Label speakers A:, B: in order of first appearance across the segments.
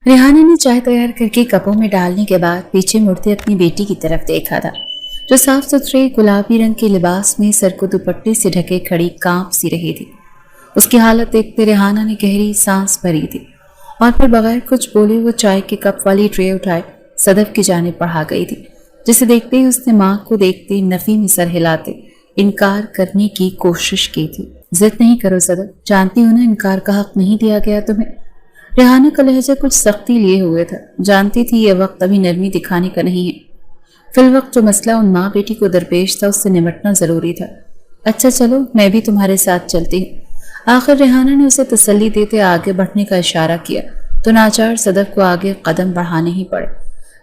A: रेहाना ने चाय तैयार करके कपों में डालने के बाद पीछे मुड़ते अपनी बेटी की तरफ देखा था, जो साफ सुथरे गुलाबी रंग के लिबास में सर को दुपट्टे से ढके खड़ी कांप सी रही थी। उसकी हालत देखते रेहाना ने गहरी सांस भरी थी और फिर बगैर कुछ बोले वो चाय के कप वाली ट्रे उठाए सदफ की जानिब बढ़ा गई थी, जिसे देखते ही उसने माँ को देखते नफी में सर हिलाते इनकार करने की कोशिश की थी। जिद नहीं करो सदफ, जानती हूँ ना इनकार का हक नहीं दिया गया तुम्हें। रेहाना का लहजा कुछ सख्ती लिए हुए था, जानती थी यह वक्त अभी नरमी दिखाने का नहीं है। फिल वक्त जो मसला उन माँ बेटी को दरपेश था उससे निपटना जरूरी था। अच्छा चलो, मैं भी तुम्हारे साथ चलती हूँ। आखिर रेहाना ने उसे तसल्ली देते आगे बढ़ने का इशारा किया तो नाचार सदफ को आगे कदम बढ़ाने ही पड़े।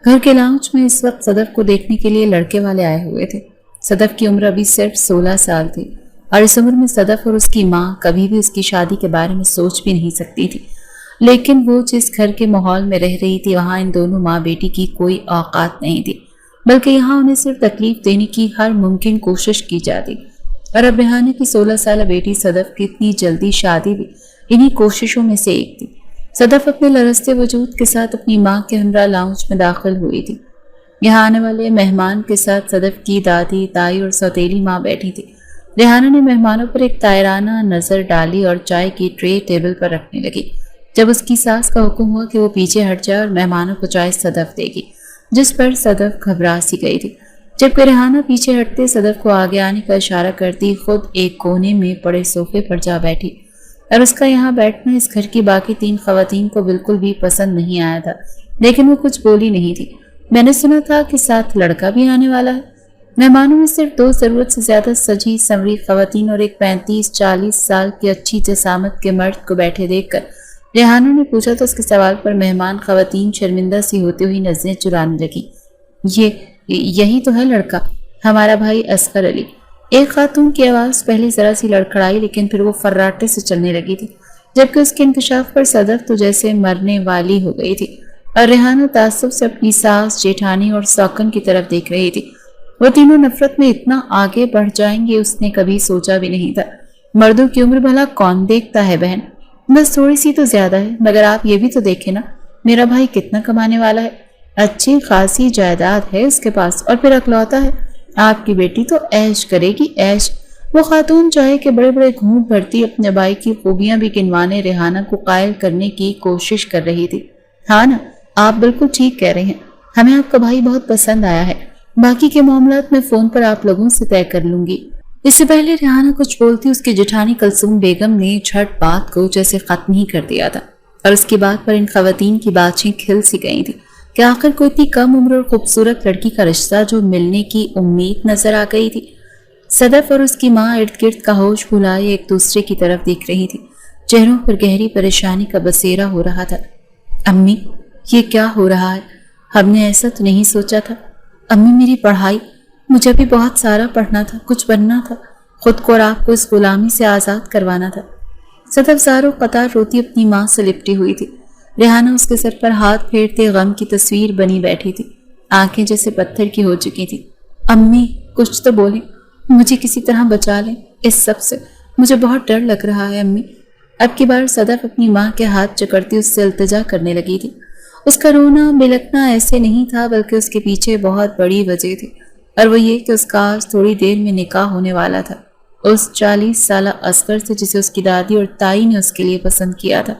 A: घर के लाउंज में इस वक्त सदफ को देखने के लिए लड़के वाले आए हुए थे। सदफ की उम्र अभी सिर्फ 16 साल थी और इस उम्र में सदफ और उसकी माँ कभी भी उसकी शादी के बारे में सोच भी नहीं सकती थी। लेकिन वो जिस घर के माहौल में रह रही थी वहां इन दोनों माँ बेटी की कोई औकात नहीं थी, बल्कि यहाँ उन्हें सिर्फ तकलीफ देने की हर मुमकिन कोशिश की जाती। और अब रेहाना की 16 साल बेटी सदफ की इतनी जल्दी शादी भी इन्हीं कोशिशों में से एक थी। सदफ अपने लरसते वजूद के साथ अपनी माँ के हमरा लाउंज में दाखिल हुई थी। यहाँ आने वाले मेहमान के साथ सदफ की दादी, ताई और सौतेली माँ बैठी थी। रेहाना ने मेहमानों पर एक तायराना नजर डाली और चाय की ट्रे टेबल पर रखने लगी। जब उसकी सास का हुक्म हुआ कि वो पीछे हट जाए और मेहमानों को चाय सदफ देगी, जिस पर सदफ घबरा सी गई थी। जबकि रेहाना पीछे हटते सदफ को आगे आने का इशारा करती खुद एक कोने में पड़े सोफे पर जा बैठी। और उसका यहाँ बैठना इस घर की बाकी 3 खवातीन को बिल्कुल भी पसंद नहीं आया था, लेकिन वो कुछ बोली नहीं थी। मैंने सुना था कि साथ लड़का भी आने वाला है। मेहमानों में सिर्फ 2 जरूरत से ज्यादा सजी संवरी खवातीन और एक 35-40 साल की अच्छी जसामत के मर्द को बैठे देखकर रेहाना ने पूछा तो उसके सवाल पर मेहमान खवातीन शर्मिंदा सी होती हुई नजरें चुराने लगी। यही तो है लड़का, हमारा भाई असगर अली। एक खातून की आवाज पहले जरा सी लड़खड़ाई, लेकिन फिर वो फर्राटे से चलने लगी थी। जबकि उसके इंकशाफ पर सदफ तो जैसे मरने वाली हो गई थी और रेहाना तासुब से अपनी सास, जेठानी और सौकन की तरफ देख रही थी। वो तीनों नफरत में इतना आगे बढ़ जाएंगे उसने कभी सोचा भी नहीं था। मर्दों की उम्र भला कौन देखता है बहन, बस थोड़ी सी तो ज्यादा है, मगर आप ये भी तो देखें ना मेरा भाई कितना कमाने वाला है। अच्छी खासी जायदाद है उसके पास और फिर अकलौता है। आपकी बेटी तो ऐश करेगी ऐश। वो खातून चाहे कि बड़े बड़े घूंट भरती अपने भाई की खूबियां भी गिनवाने रेहाना को कायल करने की कोशिश कर रही थी। हाँ ना, आप बिल्कुल ठीक कह रहे हैं, हमें आपका भाई बहुत पसंद आया है। बाकी के मामलात मैं फोन पर आप लोगों से तय कर लूंगी। इससे पहले रेहाना कुछ बोलती उसकी जेठानी कलसूम बेगम ने झट बात को जैसे खत्म ही कर दिया था और उसकी बात पर इन खवातीन की बातें खिल सी गई थी कि आखिर कोई इतनी कम उम्र और खूबसूरत लड़की का रिश्ता जो मिलने की उम्मीद नजर आ गई थी। सदफ और उसकी माँ इर्द गिर्द का होश भुलाए एक दूसरे की तरफ देख रही थी। चेहरों पर गहरी परेशानी का बसेरा हो रहा था। अम्मी, ये क्या हो रहा है? हमने ऐसा तो नहीं सोचा था। अम्मी, मेरी पढ़ाई, मुझे भी बहुत सारा पढ़ना था, कुछ बनना था, खुद को और आपको इस गुलामी से आज़ाद करवाना था। सदफ ज़ारो कतार रोती अपनी माँ से लिपटी हुई थी। रेहाना उसके सर पर हाथ फेरते गम की तस्वीर बनी बैठी थी, आंखें जैसे पत्थर की हो चुकी थी। अम्मी, कुछ तो बोलें, मुझे किसी तरह बचा लें इस सब से, मुझे बहुत डर लग रहा है अम्मी। अब की बार सदफ अपनी माँ के हाथ चकड़ती उससे इल्तिजा करने लगी थी। उसका रोना बिलखना ऐसे नहीं था, बल्कि उसके पीछे बहुत बड़ी वजह थी, और वो ये कि उसका आज थोड़ी देर में निकाह होने वाला था उस 40 साल असगर से जिसे उसकी दादी और ताई ने उसके लिए पसंद किया था।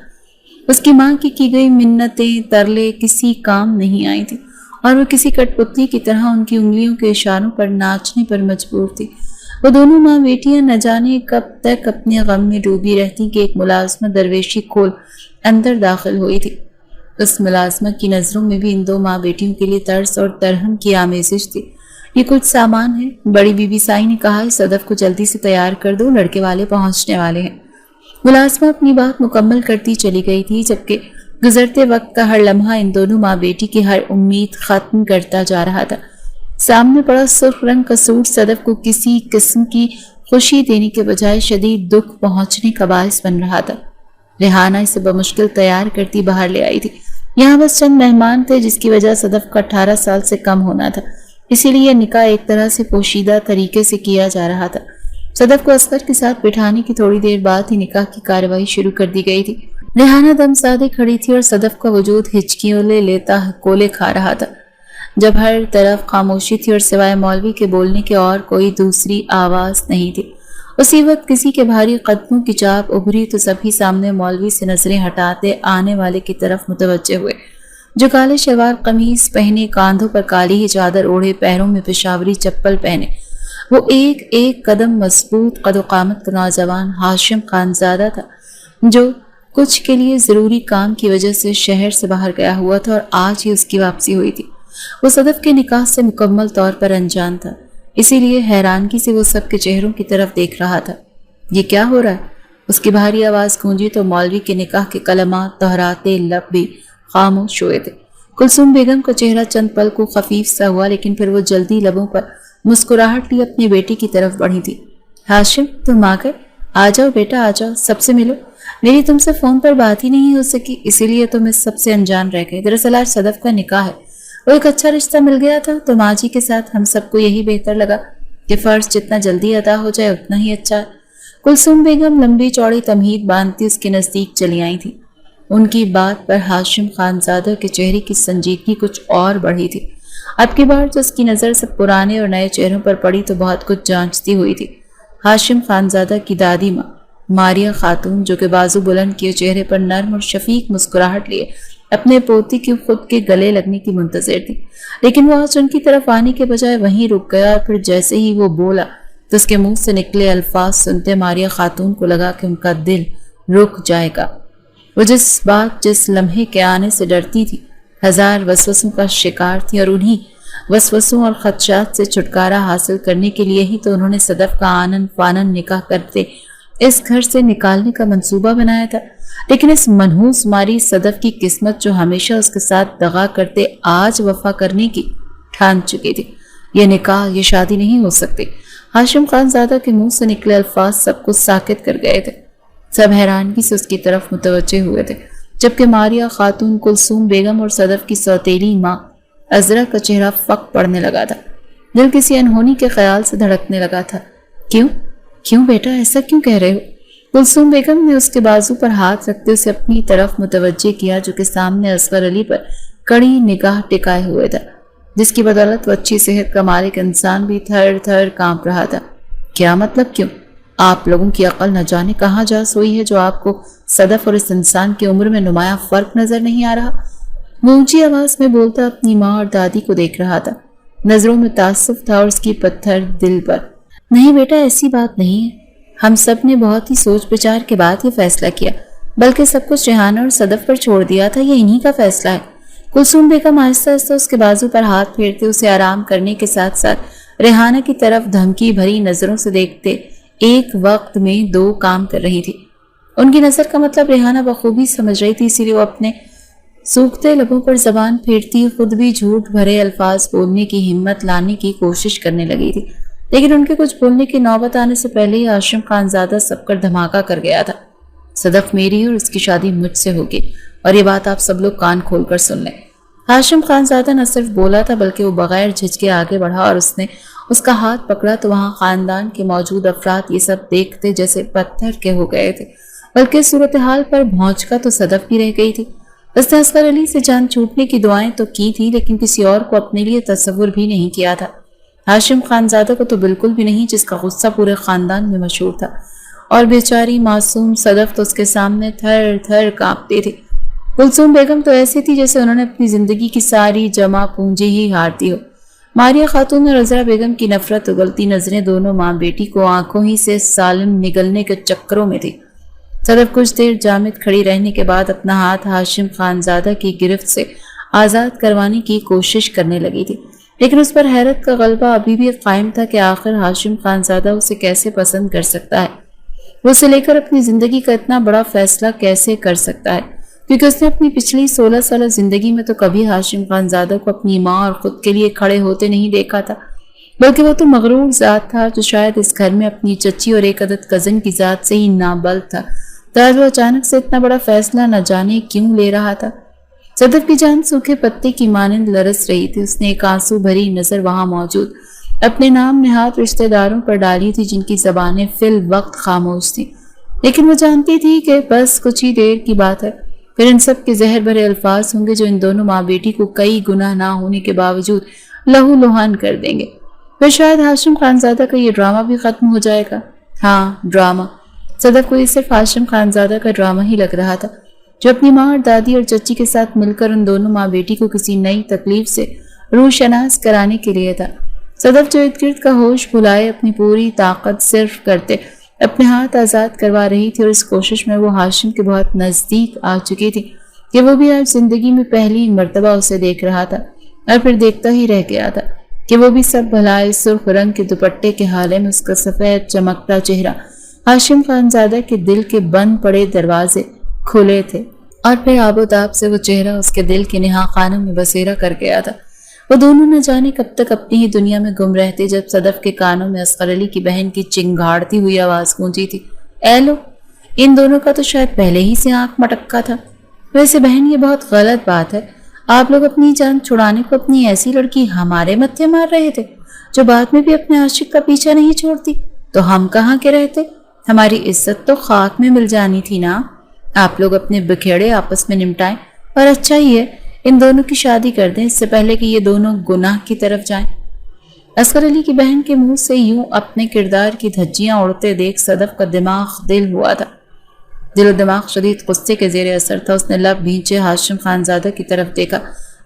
A: उसकी माँ की गई मिन्नतें तरले किसी काम नहीं आई थी और वो किसी कठपुतली की तरह उनकी उंगलियों के इशारों पर नाचने पर मजबूर थी। वो दोनों माँ बेटियां न जाने कब तक अपने गम में डूबी रहती कि एक मुलाजमा दरवेशी खोल अंदर दाखिल हुई थी। उस मुलाजमा की नजरों में भी इन 2 माँ बेटियों के लिए तरस और तरहम की आमेजिश थी। ये कुछ सामान है, बड़ी बीबी साई ने कहा है, सदफ को जल्दी से तैयार कर दो, लड़के वाले पहुंचने वाले हैं। मुलाजमा अपनी बात मुकम्मल करती चली गई थी, जबकि गुजरते वक्त का हर लम्हा इन दोनों माँ बेटी की हर उम्मीद खत्म करता जा रहा था। सामने पड़ा सुर्ख रंग का सूट सदफ को किसी किस्म की खुशी देने के बजाय शदीद दुख पहुंचने का बायस बन रहा था। रेहाना इसे बमुश्किल तैयार करती बाहर ले आई थी। यहाँ बस चंद मेहमान थे जिसकी वजह सदफ का 18 साल से कम होना था, इसीलिए निकाह एक तरह से पोशीदा तरीके से किया जा रहा था। सदफ को असगर के साथ बिठाने की थोड़ी देर बाद ही निकाह की कार्रवाई शुरू कर दी गई थी। रेहाना दम साधे खड़ी थी और सदफ का वजूद हिचकियों ले लेता कोले खा रहा था। जब हर तरफ खामोशी थी और सिवाय मौलवी के बोलने के और कोई दूसरी आवाज नहीं थी, उसी वक्त किसी के भारी कदमों की चाप उभरी तो सभी सामने मौलवी से नजरें हटाते आने वाले की तरफ मुतवज्जे हुए, जो काले शलवार कमीज पहने, कांधों पर काली ही चादर ओढ़े, पैरों में पेशावरी चप्पल पहने वो एक एक कदम मजबूत कदोकामत का नौजवान हाशिम खानजादा था, जो कुछ के लिए जरूरी काम की वजह से शहर से बाहर गया हुआ था और आज ही उसकी वापसी हुई थी। वो सदफ के निकाह से मुकम्मल तौर पर अनजान था, इसीलिए हैरानगी से वो सबके चेहरों की तरफ देख रहा था। ये क्या हो रहा है? उसकी भारी आवाज गूंजी तो मौलवी के निकाह के कलमात दोहराते लब भी खामोश हुए थे। कुलसूम बेगम का चेहरा चंद पल को खफीफ सा हुआ, लेकिन फिर वो जल्दी लबों पर मुस्कुराहट लिए अपनी बेटी की तरफ बढ़ी थी। हाशिम, तुम आ गए? आ जाओ बेटा, आ जाओ, सबसे मिलो। मेरी तुमसे फोन पर बात ही नहीं हो सकी, इसीलिए तुम इस सबसे अनजान रह गए। दरअसल आज सदफ का निकाह है, वो एक अच्छा रिश्ता मिल गया था तो माँ जी के साथ हम सबको यही बेहतर लगा कि फर्ज जितना जल्दी अदा हो जाए उतना ही अच्छा है। कुलसूम बेगम लंबी चौड़ी तमहीद बांधती उसके नजदीक चली आई थी। उनकी बात पर हाशिम खानजादा के चेहरे की संजीदगी कुछ और बढ़ी थी। अब की बार जो उसकी नजर सब पुराने और नए चेहरों पर पड़ी तो बहुत कुछ जांचती हुई थी। हाशिम खानजादा की दादी माँ मारिया खातून, जो कि बाजू बुलंद किए चेहरे पर नर्म और शफीक मुस्कुराहट लिए अपने पोती की खुद के गले लगने की मुंतजिर थी, लेकिन वो आज उनकी तरफ आने के बजाय वहीं रुक गया और फिर जैसे ही वो बोला तो उसके मुंह से निकले अल्फाज सुनते मारिया खातून को लगा कि उनका दिल रुक जाएगा। वो जिस लम्हे के आने से डरती थी, हजार वसवसों का शिकार थी और उन्हीं वसवसों और खदशात से छुटकारा हासिल करने के लिए ही तो उन्होंने सदफ का आनन फानन निकाह करते इस घर से निकालने का मंसूबा बनाया था। लेकिन इस मनहूस मारी सदफ की किस्मत, जो हमेशा उसके साथ दगा करते, आज वफा करने की ठान चुकी थी। ये निकाह, ये शादी नहीं हो सकती। हाशिम खानजादा के मुंह से निकले अल्फाज सबको साकित कर गए थे। सब हैरानगी से उसकी तरफ मुतवज्जे हुए थे, जबकि मारिया खातून, कुलसूम बेगम और सदफ की सौतेली माँ अजरा का चेहरा फक पड़ने लगा था। दिल किसी अनहोनी के ख्याल से धड़कने लगा था। क्यों क्यों बेटा, ऐसा क्यों कह रहे हो? कुलसूम बेगम ने उसके बाजू पर हाथ रखते उसे अपनी तरफ मुतवज्जे किया, जो कि सामने असगर अली पर कड़ी निगाह टिकाए हुए था, जिसकी बदौलत वो अच्छी सेहत का मालिक इंसान भी थर थर कांप रहा था। क्या मतलब क्यों? आप लोगों की अकल न जाने कहाँ जा सोई है, जो आपको सदफ और इस इंसान की उम्र में नुमाया फर्क नजर नहीं आ रहा? वो ऊंची आवाज में बोलता अपनी माँ और दादी को देख रहा था। नजरों में तासुफ था और उसकी पत्थर दिल पर। नहीं बेटा, ऐसी बात नहीं है। हम सब ने बहुत ही सोच विचार के बाद ये फैसला किया, बल्कि सब कुछ रेहाना और सदफ पर छोड़ दिया था। ये इन्हीं का फैसला है। कुलसूम बेगम आहिस्ता आहिस्ता उसके बाजू पर हाथ फेरते उसे आराम करने के साथ साथ रेहाना की तरफ धमकी भरी नजरों से देखते एक वक्त में दो काम कर रही थी। उनकी नजर का मतलब रेहाना बखूबी समझ रही थी, इसीलिए वो अपने सूखते लबों पर जबान फेरती खुद भी झूठ भरे अल्फाज बोलने की हिम्मत लाने की कोशिश करने लगी थी। लेकिन उनके कुछ बोलने की नौबत आने से पहले ही हाशिम खानजादा सब कर धमाका कर गया था। सदफ मेरी है और उसकी शादी मुझसे होगी, और ये बात आप सब लोग कान खोलकर सुन लें। हाशिम खानजादा न सिर्फ बोला था, बल्कि वो बगैर झिझके आगे बढ़ा और उसने उसका हाथ पकड़ा तो वहां खानदान के मौजूद अफराद ये सब देखते जैसे पत्थर के हो गए थे, बल्कि सूरत हाल पर भौंचका तो सदफ भी रह गई थी। उसने असगर अली से जान छूटने की दुआएं तो की थी, लेकिन किसी और को अपने लिए तस्वुर भी नहीं किया था। हाशिम खानजादा को तो बिल्कुल भी नहीं, जिसका गुस्सा पूरे खानदान में मशहूर था। और बेचारी मासूम सदफ तो उसके सामने थर थर कांपती थी। कुलसूम बेगम तो ऐसी थी जैसे उन्होंने अपनी जिंदगी की सारी जमा पूंजी ही हार दी हो। मारिया खातून और अजरा बेगम की नफरत उगलती नजरें दोनों माँ बेटी को आंखों ही से सालिम निगलने के चक्करों में थी। सदफ कुछ देर जामिद खड़ी रहने के बाद अपना हाथ हाशिम खानजादा की गिरफ्त से आजाद करवाने की कोशिश करने लगी थी, लेकिन उस पर हैरत का गलबा अभी भी कायम था कि आखिर हाशिम खानजादा उसे कैसे पसंद कर सकता है। वो उसे लेकर अपनी जिंदगी का इतना बड़ा फैसला कैसे कर सकता है, क्योंकि उसने अपनी पिछली 16 साल जिंदगी में तो कभी हाशिम खानजादा को अपनी माँ और खुद के लिए खड़े होते नहीं देखा था, बल्कि वो तो मगरूर जात था जो शायद इस घर में अपनी चच्ची और एक अदद कजन की जात से ही नाबल था। तो आज वो अचानक से इतना बड़ा फैसला न जाने क्यों ले रहा था। सदफ की जान सूखे पत्ते की मानंद लरस रही थी। उसने एक आंसू भरी नजर वहां मौजूद अपने नाम निहात रिश्तेदारों पर डाली थी, जिनकी जबानें फिल वक्त खामोश थी। लेकिन वो जानती थी कि बस कुछ ही देर की बात है, फिर इन सब के जहर भरे अल्फाज होंगे जो इन दोनों माँ बेटी को कई गुनाह ना होने के बावजूद लहू लुहान कर देंगे। फिर शायद हाशिम खानजादा का ये ड्रामा भी खत्म हो जाएगा। हाँ, ड्रामा। सदफ को ये सिर्फ हाशिम खानजादा का ड्रामा ही लग रहा था, जो अपनी माँ और दादी और चची के साथ मिलकर उन दोनों माँ बेटी को किसी नई तकलीफ से रूशनास कराने के लिए था। सदफ जो इर्द गिर्द का होश भुलाए अपनी पूरी ताकत सिर्फ करते अपने हाथ आज़ाद करवा रही थी, और इस कोशिश में वो हाशिम के बहुत नज़दीक आ चुकी थी कि वो भी आज जिंदगी में पहली मर्तबा उसे देख रहा था, और फिर देखता ही रह गया था कि वो भी सब भलाई सुर्ख रंग के दुपट्टे के हाले में उसका सफ़ेद चमकता चेहरा हाशिम खानजादा के दिल के बंद पड़े दरवाजे खुले थे, और फिर आबोताब से वो चेहरा उसके दिल के नेहा खानों में बसेरा कर गया था। वो दोनों न जाने कब तक अपनी ही दुनिया में गुम रहते, जब सदफ के कानों में असगर अली की बहन की चिंगाड़ती हुई आवाज गूंजी थी, ए लो, इन दोनों का तो शायद पहले ही से आंख मटक्का था। वैसे बहन, ये बहुत गलत बात है, आप लोग अपनी जान छुड़ाने को अपनी ऐसी लड़की हमारे मत्थे मार रहे थे जो बाद में भी अपने आशिक का पीछा नहीं छोड़ती, तो हम कहाँ के रहते? हमारी इज्जत तो खाक में मिल जानी थी ना। आप लोग अपने बिखेड़े आपस में निपटाएं, और अच्छा ही है इन दोनों की शादी कर दें इससे पहले कि ये दोनों गुनाह की तरफ जाएं। असगर अली की बहन के मुंह से यूं अपने किरदार की धज्जियां उड़ते देख सदफ का दिमाग दिल हुआ था। दिलो दिमाग शदीद गुस्से के जेर असर था। उसने लब भींचे हाशिम खानजादा की तरफ देखा,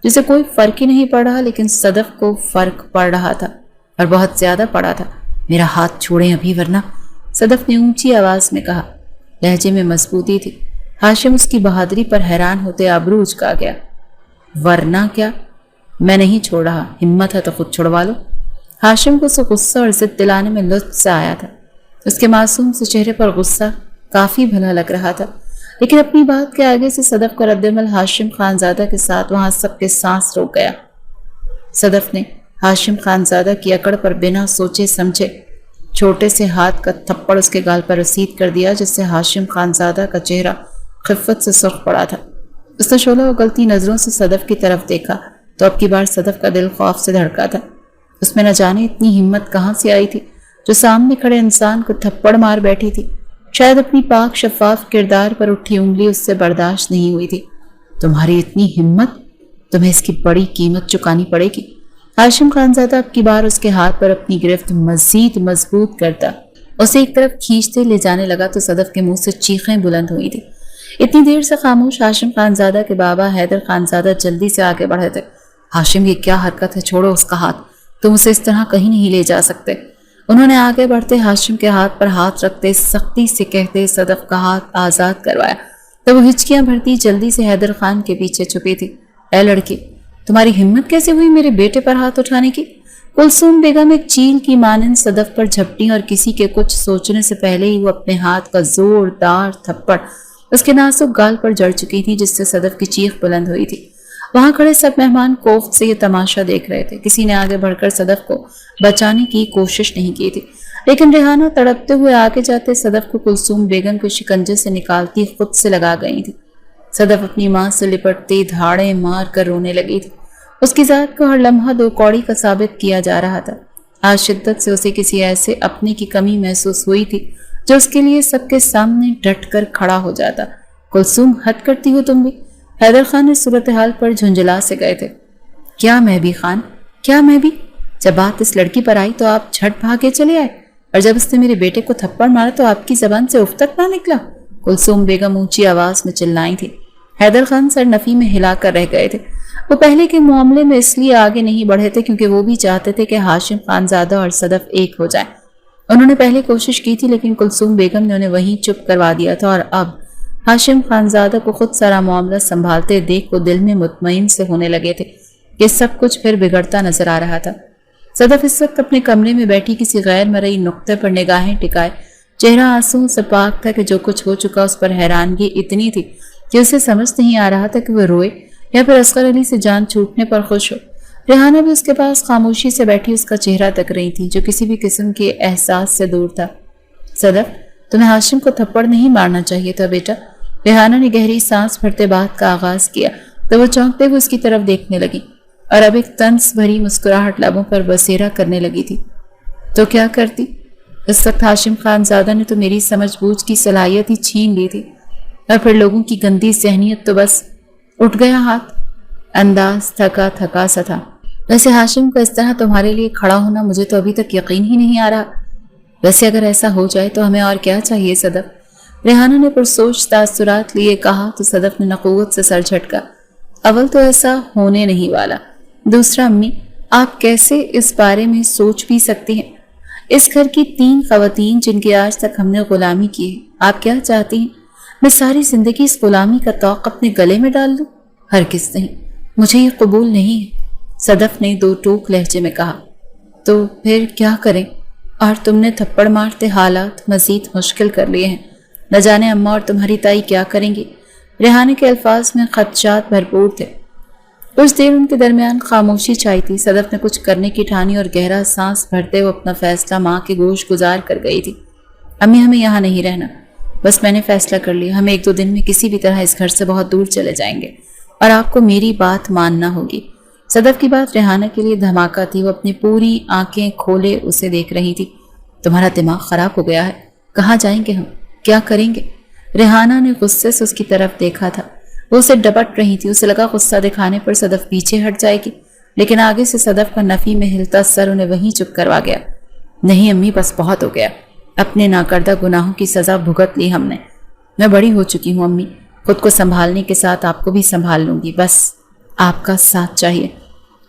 A: जिसे कोई फर्क ही नहीं पड़ रहा, लेकिन सदफ को फर्क पड़ रहा था, और बहुत ज्यादा पड़ा था। मेरा हाथ छोड़ें अभी, वरना, सदफ ने ऊंची आवाज में कहा। लहजे में मजबूती थी। हाशिम उसकी बहादुरी पर हैरान होते आबरू उचका गया। वरना क्या? मैं नहीं छोड़ रहा, हिम्मत है तो खुद छुड़वा लो। हाशिम को उसे गुस्सा और जिद दिलाने में लुत्फ से आया था। उसके मासूम से चेहरे पर गुस्सा काफी भला लग रहा था, लेकिन अपनी बात के आगे से सदफ का रद्दमल हाशिम खानजादा के साथ वहां सबके सांस रोक गया। सदफ ने हाशिम खानजादा की अकड़ पर बिना सोचे समझे छोटे से हाथ का थप्पड़ उसके गाल पर रसीद कर दिया, जिससे हाशिम खानजादा का चेहरा खिफ़त से सुर्ख पड़ा था। उसने शोला उगलती नजरों से सदफ की तरफ देखा तो अब की बार सदफ का दिल खौफ से धड़का था। उसमें न जाने इतनी हिम्मत कहाँ से आई थी जो सामने खड़े इंसान को थप्पड़ मार बैठी थी। शायद अपनी पाक शफाफ किरदार पर उठी उंगली उससे बर्दाश्त नहीं हुई थी। तुम्हारी इतनी हिम्मत, तुम्हें इसकी बड़ी कीमत चुकानी पड़ेगी। हाशिम खानजादा अब की बार उसके हाथ पर अपनी गिरफ्त मजीद मजबूत करता उसे एक तरफ खींचते ले जाने लगा तो सदफ के मुंह से चीखें बुलंद हुई थी। इतनी देर से खामोश हाशिम खानजादा के बाबा हैदर खानजादा जल्दी से आगे बढ़े थे। हाशिम, ये क्या हरकत है? छोड़ो उसका हाथ, तुम उसे इस तरह कहीं नहीं ले जा सकते। उन्होंने आगे बढ़ते हाशिम के हाथ पर हाथ रखते सख्ती से कहते सदफ का हाथ आजाद करवाया। तो वो हिचकियां भरती जल्दी से हैदर खान के पीछे छुपी थी। ए लड़की, तुम्हारी हिम्मत कैसे हुई मेरे बेटे पर हाथ उठाने की? कुलसूम बेगम एक चील की मानंद सदफ पर झपटी और किसी के कुछ सोचने से पहले ही वो अपने हाथ का जोरदार थप्पड़ उसके नाजुक गाल पर जड़ चुकी थी, जिससे सदफ की चीख बुलंद हुई थी। वहां खड़े सब मेहमान कोफ्त से ये तमाशा देख रहे थे। किसी ने आगे बढ़कर सदफ को बचाने की कोशिश नहीं की थी, लेकिन रेहाना तड़पते हुए आगे जाते सदफ को कुलसूम बेगम के शिकंजे से निकालती खुद से लगा गई थी। सदफ अपनी मां से लिपटती धाड़े मार कर रोने लगी थी। उसकी जात को हर लम्हा दो कौड़ी का साबित किया जा रहा था। आज शिद्दत से उसे किसी ऐसे अपने की कमी महसूस हुई थी जो उसके लिए सबके सामने डट कर खड़ा हो जाता। कुलसूम, हद करती हो तुम भी। हैदर खान इस सूरत हाल पर झुंझला से गए थे। क्या मैं भी खान, क्या मैं भी? जब बात इस लड़की पर आई तो आप झट भागे चले आए, और जब उसने मेरे बेटे को थप्पड़ मारा तो आपकी जबान से उफ तक ना निकला। कुलसूम बेगम ऊंची आवाज में चिल्लाई थी। हैदर खान सर नफी में हिलाकर रह गए थे। वो पहले के मामले में इसलिए आगे नहीं बढ़े थे क्योंकि वो भी चाहते थे कि हाशिम खानजादा और सदफ एक हो जाए। उन्होंने पहले कोशिश की थी, लेकिन कुलसूम बेगम ने उन्हें वहीं चुप करवा दिया था, और अब हाशिम खानजादा को खुद सारा मामला संभालते देख वो दिल में मुतमईन से होने लगे थे कि सब कुछ फिर बिगड़ता नजर आ रहा था। सदफ इस वक्त अपने कमरे में बैठी किसी गैर मरई नुक्ते पर निगाहें टिकाए चेहरा आंसू से पाक था कि जो कुछ हो चुका उस पर हैरानगी इतनी थी कि उसे समझ नहीं आ रहा था कि वो रोए या फिर असगर अली से जान छूटने पर खुश हो। रेहाना भी उसके पास खामोशी से बैठी उसका चेहरा तक रही थी, जो किसी भी किस्म के एहसास से दूर था। सदफ, तुम्हें हाशिम को थप्पड़ नहीं मारना चाहिए था बेटा। रेहाना ने गहरी सांस भरते बात का आगाज किया तो वो चौंकते हुए उसकी तरफ देखने लगी और अब एक तंस भरी मुस्कुराहट लबों पर बसेरा करने लगी थी। तो क्या करती? इस वक्त हाशिम खानजादा ने तो मेरी समझ बूझ की सलाहियत ही छीन ली थी, और फिर लोगों की गंदी ज़हनियत तो बस उठ गया हाथ। अंदाज थका थका सा था। वैसे हाशिम का इस तरह तुम्हारे लिए खड़ा होना मुझे तो अभी तक यकीन ही नहीं आ रहा। वैसे अगर ऐसा हो जाए तो हमें और क्या चाहिए सदफ? रेहाना ने पुरसोच तासुरात लिए कहा तो सदफ ने नकुवत से सर झटका। अव्वल तो ऐसा होने नहीं वाला, दूसरा अम्मी आप कैसे इस बारे में सोच भी सकती हैं? इस घर की 3 खवातीन जिनकी आज तक हमने गुलामी की है, आप क्या चाहती हैं मैं सारी जिंदगी इस गुलामी का तौक अपने गले में डाल लूं? हरगिज़ नहीं, मुझे ये कबूल नहीं है, सदफ ने 2 टूक लहजे में कहा। तो फिर क्या करें? और तुमने थप्पड़ मारते हालात मजीद मुश्किल कर लिए हैं। न जाने अम्मा और तुम्हारी ताई क्या करेंगी। रेहाना के अल्फाज में खदशात भरपूर थे। कुछ देर उनके दरमियान खामोशी छाई थी। सदफ ने कुछ करने की ठानी और गहरा सांस भरते हुए अपना फैसला माँ के गोश गुजार कर गई थी। अम्मी हमें यहाँ नहीं रहना, बस मैंने फैसला कर लिया, हम 1-2 दिन में किसी भी तरह इस घर से बहुत दूर चले जाएंगे और आपको मेरी बात मानना होगी। सदफ की बात रेहाना के लिए धमाका थी। वो अपनी पूरी आंखें खोले उसे देख रही थी। तुम्हारा दिमाग खराब हो गया है, कहाँ जाएंगे हम, क्या करेंगे? रेहाना ने गुस्से से उसकी तरफ देखा था। वो उसे डपट रही थी। उसे लगा गुस्सा दिखाने पर सदफ पीछे हट जाएगी, लेकिन आगे से सदफ का नफी में हिलता सर उन्हें वहीं चुप करवा गया। नहीं अम्मी, बस बहुत हो गया, अपने नाकर्दा गुनाहों की सजा भुगत ली हमने। मैं बड़ी हो चुकी हूँ अम्मी, खुद को संभालने के साथ आपको भी संभाल लूंगी, बस आपका साथ चाहिए।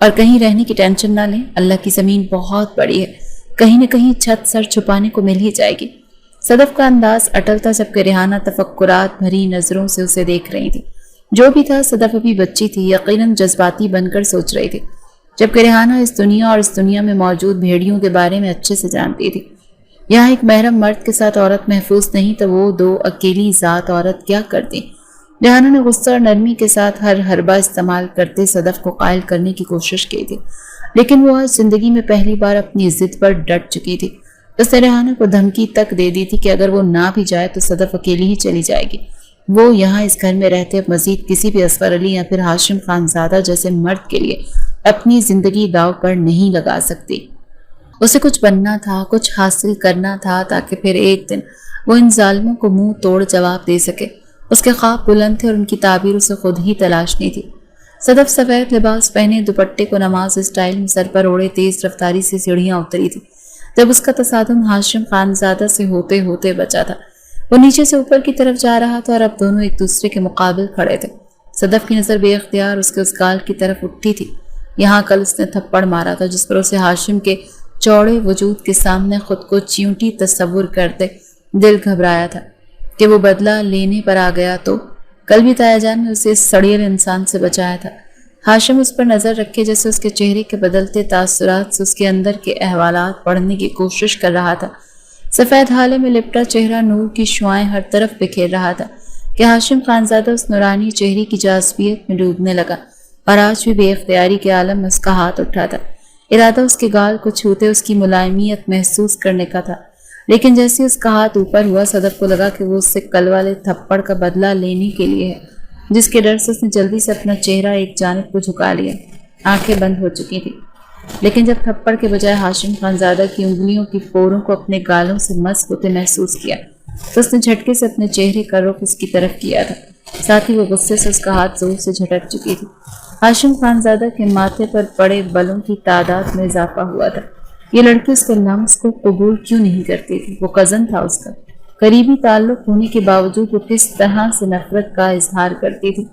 A: और कहीं रहने की टेंशन ना लें, अल्लाह की ज़मीन बहुत बड़ी है, कहीं न कहीं छत सर छुपाने को मिल ही जाएगी। सदफ का अंदाज अटल था जबकि रेहाना तफक्कुरात भरी नज़रों से उसे देख रही थी। जो भी था, सदफ अभी बच्ची थी, यकीनन जज्बाती बनकर सोच रही थी, जबकि रेहाना इस दुनिया और इस दुनिया में मौजूद भेड़ियों के बारे में अच्छे से जानती थी। यहाँ एक महरम मर्द के साथ औरत महफूज नहीं तो वो 2 अकेली ज़ात औरत क्या करती? रेहाना ने गुस्सा और नरमी के साथ हर हरबा इस्तेमाल करते सदफ को कायल करने की कोशिश की थी, लेकिन वो आज जिंदगी में पहली बार अपनी जिद पर डट चुकी थी। उसने रेहाना को धमकी तक दे दी थी कि अगर वो ना भी जाए तो सदफ अकेली ही चली जाएगी। वो यहाँ इस घर में रहते मजीद किसी भी असफर अली या फिर हाशिम खानजादा जैसे मर्द के लिए अपनी जिंदगी दाव पर नहीं लगा सकती। उसे कुछ बनना था, कुछ हासिल करना था, ताकि फिर एक दिन वो इन जालिमों को मुंह तोड़ जवाब दे सके। उसके ख्वाब बुलंद थे और उनकी ताबीर उसे खुद ही तलाशनी थी। सदफ सफ़ेद लिबास पहने दुपट्टे को नमाज स्टाइल में सर पर ओढ़े तेज रफ्तारी से सीढ़ियां उतरी थी जब उसका तसादुम हाशिम खानजादा से होते होते बचा था। वो नीचे से ऊपर की तरफ जा रहा था और अब दोनों एक दूसरे के मुकाबिल खड़े थे। सदफ की नज़र बेख्तियार उसके उस गाल की तरफ उठी थी। यहाँ कल उसने थप्पड़ मारा था जिस पर उसे हाशिम के चौड़े वजूद के सामने खुद को च्यूंटी तस्वुर करते दिल घबराया था कि वो बदला लेने पर आ गया। तो कल भी तायाजान ने उसे इस सड़ियल इंसान से बचाया था। हाशिम उस पर नज़र रखे जैसे उसके चेहरे के बदलते तासुरात से उसके अंदर के अहवालात पढ़ने की कोशिश कर रहा था। सफ़ेद हाले में लिपटा चेहरा नूर की शुआएं हर तरफ बिखेर रहा था कि हाशिम खानजादा उस नूरानी चेहरे की जाज़बियत में डूबने लगा और आज भी बेख्तियारी के आलम में उसका हाथ उठा था। इरादा उसके गाल को छूते उसकी मुलायमियत महसूस करने का था, लेकिन जैसे उसका हाथ ऊपर हुआ सदफ को लगा कि वो उससे कल वाले थप्पड़ का बदला लेने के लिए है, जिसके डर से उसने जल्दी से अपना चेहरा एक जानिब को झुका लिया। आंखें बंद हो चुकी थी, लेकिन जब थप्पड़ के बजाय हाशिम खानजादा की उंगलियों की पोरों को अपने गालों से मस्क होते महसूस किया तो उसने झटके से अपने चेहरे का रुख उसकी तरफ किया था। साथ ही वो गुस्से से उसका हाथ जोर से झटक चुकी थी। हाशिम खानजादा के माथे पर पड़े बलों की तादाद में इजाफा हुआ था। ये लड़की उसके लम्स को कबूल क्यों नहीं करती थी? वो कज़न था उसका। करीबी ताल्लुक होने के बावजूद वो किस तरह से नफरत का इजहार करती थी।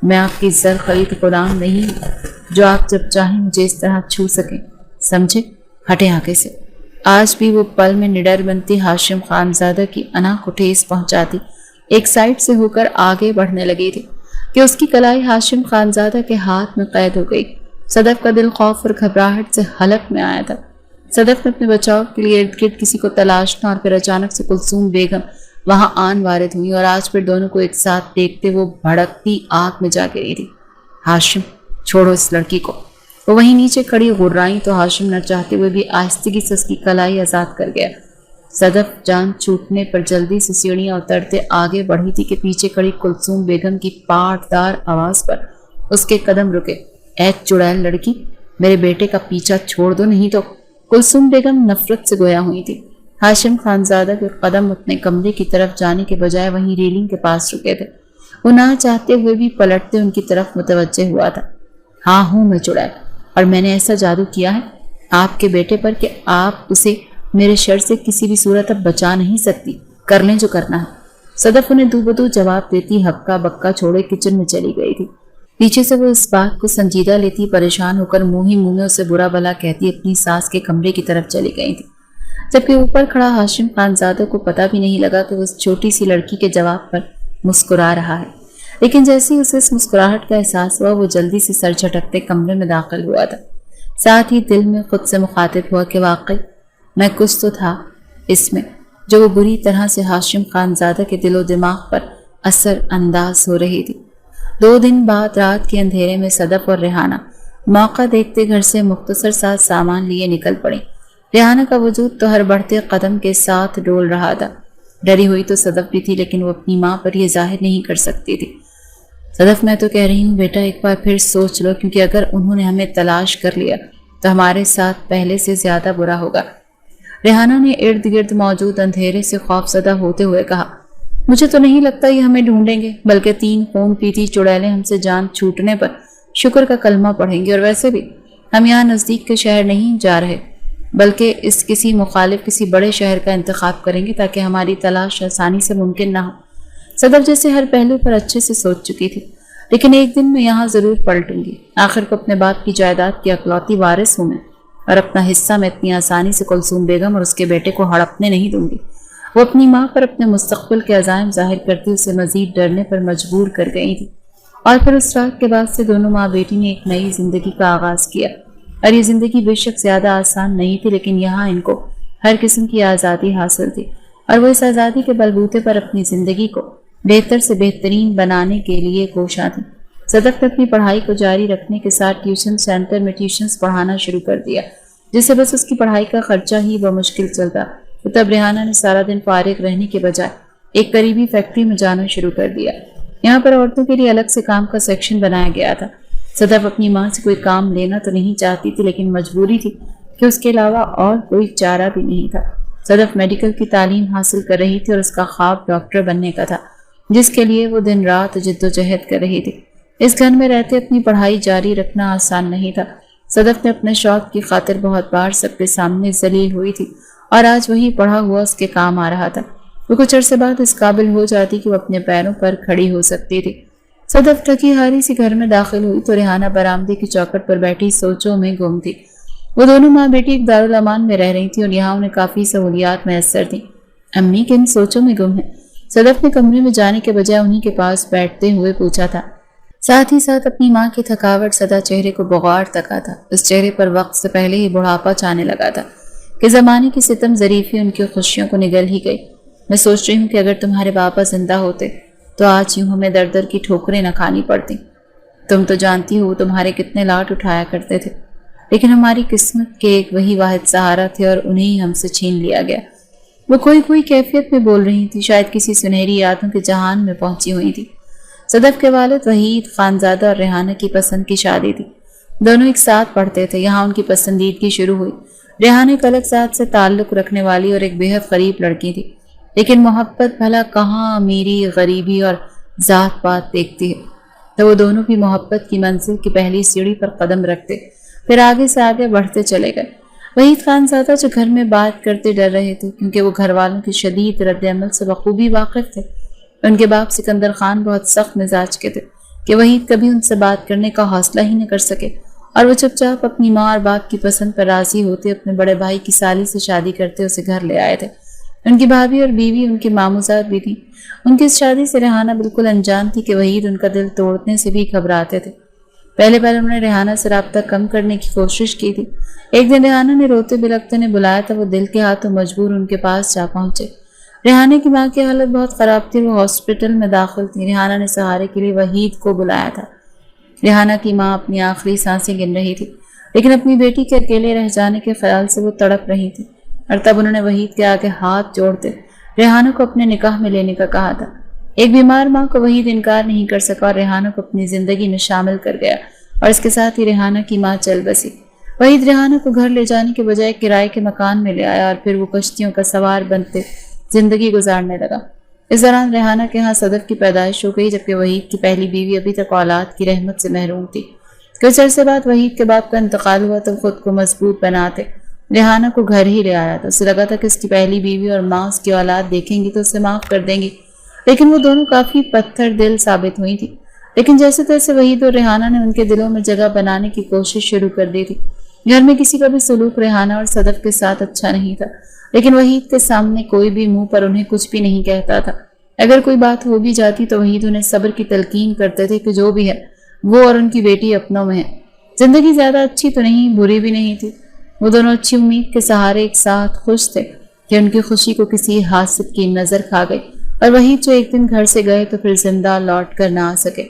A: मैं आपकी जर खरीद गुलाम नहीं हूँ जो आप जब चाहें मुझे इस तरह छू सकें, समझे? हटे आगे से। आज भी वो पल में निडर बनती हाशिम खानजादा की अना को ठेस पहुंचाती एक साइड से होकर आगे बढ़ने लगी थी कि उसकी कलाई हाशिम खानजादा के हाथ में कैद हो गई। सदफ का दिल खौफ और घबराहट से हलक में आया था। सदफ ने अपने बचाव के लिए इर्द गिर्द किसी को तलाशना और फिर अचानक से कुलसूम बेगम वहां आन वारिद हुई और आज फिर दोनों को एक साथ देखते वो भड़कती आग में जा गिरी थी। हाशिम, छोड़ो इस लड़की को। वो वहीं नीचे खड़ी गुर्राई तो हाशिम न चाहते हुए भी आहिस्तगी से उसकी कलाई आजाद कर गया। सदफ जान छूटने पर जल्दी से सीढ़ियां उतरते आगे बढ़ी थी कि पीछे खड़ी कुलसूम बेगम की पाटदार आवाज पर उसके कदम रुके। ऐ चुड़ैल लड़की, मेरे बेटे का पीछा छोड़ दो, नहीं तो। कुलसूम बेगम नफरत से गोया हुई थी। ہاشم خانزادہ کے قدم اپنے کمرے کی طرف جانے کے بجائے وہیں ریلنگ کے پاس رکے تھے۔ وہ نہ چاہتے ہوئے بھی پلٹتے ان کی طرف متوجہ ہوا تھا۔ ہاں ہوں میں چڑیل، اور میں نے ایسا جادو کیا ہے آپ کے بیٹے پر کہ آپ اسے میرے شر سے کسی بھی صورت اب بچا نہیں سکتی۔ کر لیں جو کرنا ہے۔ صدف انہیں دو بدو جواب دیتی ہکا بکا چھوڑے کچن میں چلی گئی تھی۔ پیچھے سے وہ اس بات کو سنجیدہ لیتی پریشان ہو کر منہ ہی منہ میں اسے برا بھلا کہتی اپنی ساس کے کمرے کی طرف چلی گئی تھی، جبکہ اوپر کھڑا ہاشم خانزادہ کو پتہ بھی نہیں لگا کہ وہ اس چھوٹی سی لڑکی کے جواب پر مسکرا رہا ہے۔ لیکن جیسے ہی اسے اس مسکراہٹ کا احساس ہوا وہ جلدی سے سر جھٹکتے کمرے میں داخل ہوا تھا، ساتھ ہی دل میں خود سے مخاطب ہوا کہ واقعی میں کچھ تو تھا اس میں جو وہ بری طرح سے ہاشم خانزادہ کے دل و دماغ پر اثر انداز ہو رہی تھی۔ 2 دن بعد رات کے اندھیرے میں صدف اور ریحانہ موقع دیکھتے گھر سے مختصر سا سامان لیے نکل پڑے۔ ریحانہ کا وجود تو ہر بڑھتے قدم کے ساتھ ڈول رہا تھا۔ ڈری ہوئی تو صدف بھی تھی، لیکن وہ اپنی ماں پر یہ ظاہر نہیں کر سکتی تھی۔ صدف میں تو کہہ رہی ہوں بیٹا ایک بار پھر سوچ لو، کیونکہ اگر انہوں نے ہمیں تلاش کر لیا تو ہمارے ساتھ پہلے سے زیادہ برا ہوگا۔ ریحانہ نے ارد گرد موجود اندھیرے سے خوف زدہ ہوتے ہوئے کہا، مجھے تو نہیں لگتا یہ ہمیں ڈھونڈیں گے، بلکہ 3 خون پیتی چڑیلیں ہم سے جان چھوٹنے پر شکر کا کلمہ پڑھیں گے۔ اور ویسے بھی ہم یہاں نزدیک کے شہر نہیں جا رہے، بلکہ اس کسی مخالف کسی بڑے شہر کا انتخاب کریں گے تاکہ ہماری تلاش آسانی سے ممکن نہ ہو۔ صدف جیسے ہر پہلو پر اچھے سے سوچ چکی تھی، لیکن ایک دن میں یہاں ضرور پلٹوں گی۔ آخر کو اپنے باپ کی جائیداد کی اکلوتی وارث ہوں میں، اور اپنا حصہ میں اتنی آسانی سے کلثوم بیگم اور اس کے بیٹے کو ہڑپنے نہیں دوں گی۔ وہ اپنی ماں پر اپنے مستقبل کے عزائم ظاہر کرتی اسے مزید ڈرنے پر مجبور کر گئی تھی۔ اور پھر اس رات کے بعد سے دونوں ماں بیٹی نے ایک نئی زندگی کا آغاز کیا، اور یہ زندگی بے شک زیادہ آسان نہیں تھی، لیکن یہاں ان کو ہر قسم کی آزادی حاصل تھی، اور وہ اس آزادی کے بلبوتے پر اپنی زندگی کو بہتر سے بہترین بنانے کے لیے کوشاں تھی۔ صدف نے اپنی پڑھائی کو جاری رکھنے کے ساتھ ٹیوشن سینٹر میں ٹیوشنز پڑھانا شروع کر دیا، جس سے بس اس کی پڑھائی کا خرچہ ہی بمشکل چلتا۔ تب ریحانہ نے سارا دن فارغ رہنے کے بجائے ایک قریبی فیکٹری میں جانا شروع کر دیا۔ یہاں پر عورتوں کے لیے الگ سے کام کا سیکشن بنایا گیا تھا۔ صدف اپنی ماں سے کوئی کام لینا تو نہیں چاہتی تھی، لیکن مجبوری تھی کہ اس کے علاوہ اور کوئی چارہ بھی نہیں تھا۔ صدف میڈیکل کی تعلیم حاصل کر رہی تھی اور اس کا خواب ڈاکٹر بننے کا تھا، جس کے لیے وہ دن رات جد و جہد کر رہی تھی۔ اس گھر میں رہتے اپنی پڑھائی جاری رکھنا آسان نہیں تھا۔ صدف نے اپنے شوق کی خاطر بہت بار سب کے سامنے ذلیل ہوئی تھی، اور آج وہی پڑھا ہوا اس کے کام آ رہا تھا۔ وہ کچھ عرصے بعد اس قابل ہو جاتی کہ وہ اپنے پیروں پر کھڑی ہو سکتی تھی۔ صدف تھکی ہاری سی گھر میں داخل ہوئی تو ریحانہ برآمدے کی چوکھٹ پر بیٹھی سوچوں میں گم تھی۔ وہ دونوں ماں بیٹی ایک دارالامان میں رہ رہی تھی اور یہاں انہیں کافی سہولیات میسر تھیں۔ امی کن سوچوں میں گم ہے؟ صدف نے کمرے میں جانے کے بجائے انہی کے پاس بیٹھتے ہوئے پوچھا تھا، ساتھ ہی ساتھ اپنی ماں کی تھکاوٹ زدہ چہرے کو بغار تکا تھا۔ اس چہرے پر وقت سے پہلے ہی بڑھاپا چھانے لگا تھا کہ زمانے کی ستم ظریفی ان کی خوشیوں کو نگل ہی گئی۔ میں سوچ رہی ہوں کہ اگر تمہارے بابا زندہ ہوتے تو آج یوں ہمیں در در کی ٹھوکریں نہ کھانی پڑتی۔ تم تو جانتی ہو تمہارے کتنے لاٹ اٹھایا کرتے تھے، لیکن ہماری قسمت کے ایک وہی واحد سہارا تھے اور انہیں ہم سے چھین لیا گیا۔ وہ کوئی کیفیت میں بول رہی تھی، شاید کسی سنہری یادوں کے جہان میں پہنچی ہوئی تھی۔ صدف کے والد وحید خانزادہ اور ریحانہ کی پسند کی شادی تھی۔ دونوں ایک ساتھ پڑھتے تھے۔ یہاں ان کی پسندیدگی شروع ہوئی۔ ریحانہ ایک الگ ذات سے تعلق رکھنے والی اور ایک بےحد قریب لڑکی تھی، لیکن محبت بھلا کہاں امیری غریبی اور ذات پات دیکھتی ہے۔ تو وہ دونوں بھی محبت کی منزل کی پہلی سیڑھی پر قدم رکھتے، پھر آگے سے آگے بڑھتے چلے گئے۔ وحید خانزادہ جو گھر میں بات کرتے ڈر رہے تھے، کیونکہ وہ گھر والوں کی شدید رد عمل سے بخوبی واقف تھے۔ ان کے باپ سکندر خان بہت سخت مزاج کے تھے کہ وحید کبھی ان سے بات کرنے کا حوصلہ ہی نہ کر سکے، اور وہ چپ چاپ اپنی ماں اور باپ کی پسند پر راضی ہوتے اپنے بڑے بھائی کی سالی سے شادی کرتے اسے گھر لے آئے تھے۔ ان کی بھابھی اور بیوی ان کی ماموزاد بھی تھیں۔ ان کی اس شادی سے ریحانہ بالکل انجان تھی کہ وحید ان کا دل توڑنے سے بھی گھبراتے تھے۔ پہلے انہوں نے ریحانہ سے رابطہ کم کرنے کی کوشش کی تھی۔ ایک دن ریحانہ نے روتے بلکتے نے بلایا تھا، وہ دل کے ہاتھوں مجبور ان کے پاس جا پہنچے۔ ریحانہ کی ماں کی حالت بہت خراب تھی، وہ ہاسپٹل میں داخل تھی۔ ریحانہ نے سہارے کے لیے وحید کو بلایا تھا۔ ریحانہ کی ماں اپنی آخری سانسیں گن رہی تھی، لیکن اپنی بیٹی کے اکیلے رہ جانے کے خیال سے وہ تڑپ رہی تھی، اور تب انہوں نے وحید کے آگے ہاتھ جوڑتے ریحانہ کو اپنے نکاح میں لینے کا کہا تھا۔ ایک بیمار ماں کو وحید انکار نہیں کر سکا اور ریحانہ کو اپنی زندگی میں شامل کر گیا، اور اس کے ساتھ ہی ریحانہ کی ماں چل بسی۔ وحید ریحانہ کو گھر لے جانے کے بجائے کرائے کے مکان میں لے آیا اور پھر وہ کشتیوں کا سوار بنتے زندگی گزارنے لگا۔ اس دوران ریحانہ کے ہاں صدف کی پیدائش ہو گئی، جبکہ وحید کی پہلی بیوی ابھی تک اولاد کی رحمت سے محروم تھی۔ کچھ عرصے بعد وحید کے باپ کا انتقال ہوا تو خود کو مضبوط بناتے ریحانہ کو گھر ہی لے آیا تھا۔ اسے لگا تھا کہ اس کی پہلی بیوی اور ماں اس کی اولاد دیکھیں گی تو اسے معاف کر دیں گی، لیکن وہ دونوں کافی پتھر دل ثابت ہوئی تھی۔ لیکن جیسے تیسے وحید اور ریحانہ نے ان کے دلوں میں جگہ بنانے کی کوشش شروع کر دی تھی۔ گھر میں کسی کا بھی سلوک ریحانہ اور صدف کے ساتھ اچھا نہیں تھا، لیکن وحید کے سامنے کوئی بھی منہ پر انہیں کچھ بھی نہیں کہتا تھا۔ اگر کوئی بات ہو بھی جاتی تو وحید انہیں صبر کی تلقین کرتے تھے کہ جو بھی ہے وہ اور ان کی بیٹی اپنوں میں ہے۔ زندگی زیادہ اچھی تو نہیں، بری بھی نہیں تھی۔ وہ دونوں اچھی امید کے سہارے ایک ساتھ خوش تھے کہ ان کی خوشی کو کسی حاسد کی نظر کھا گئی، اور وحید جو ایک دن گھر سے گئے تو پھر زندہ لوٹ کر نہ آ سکے۔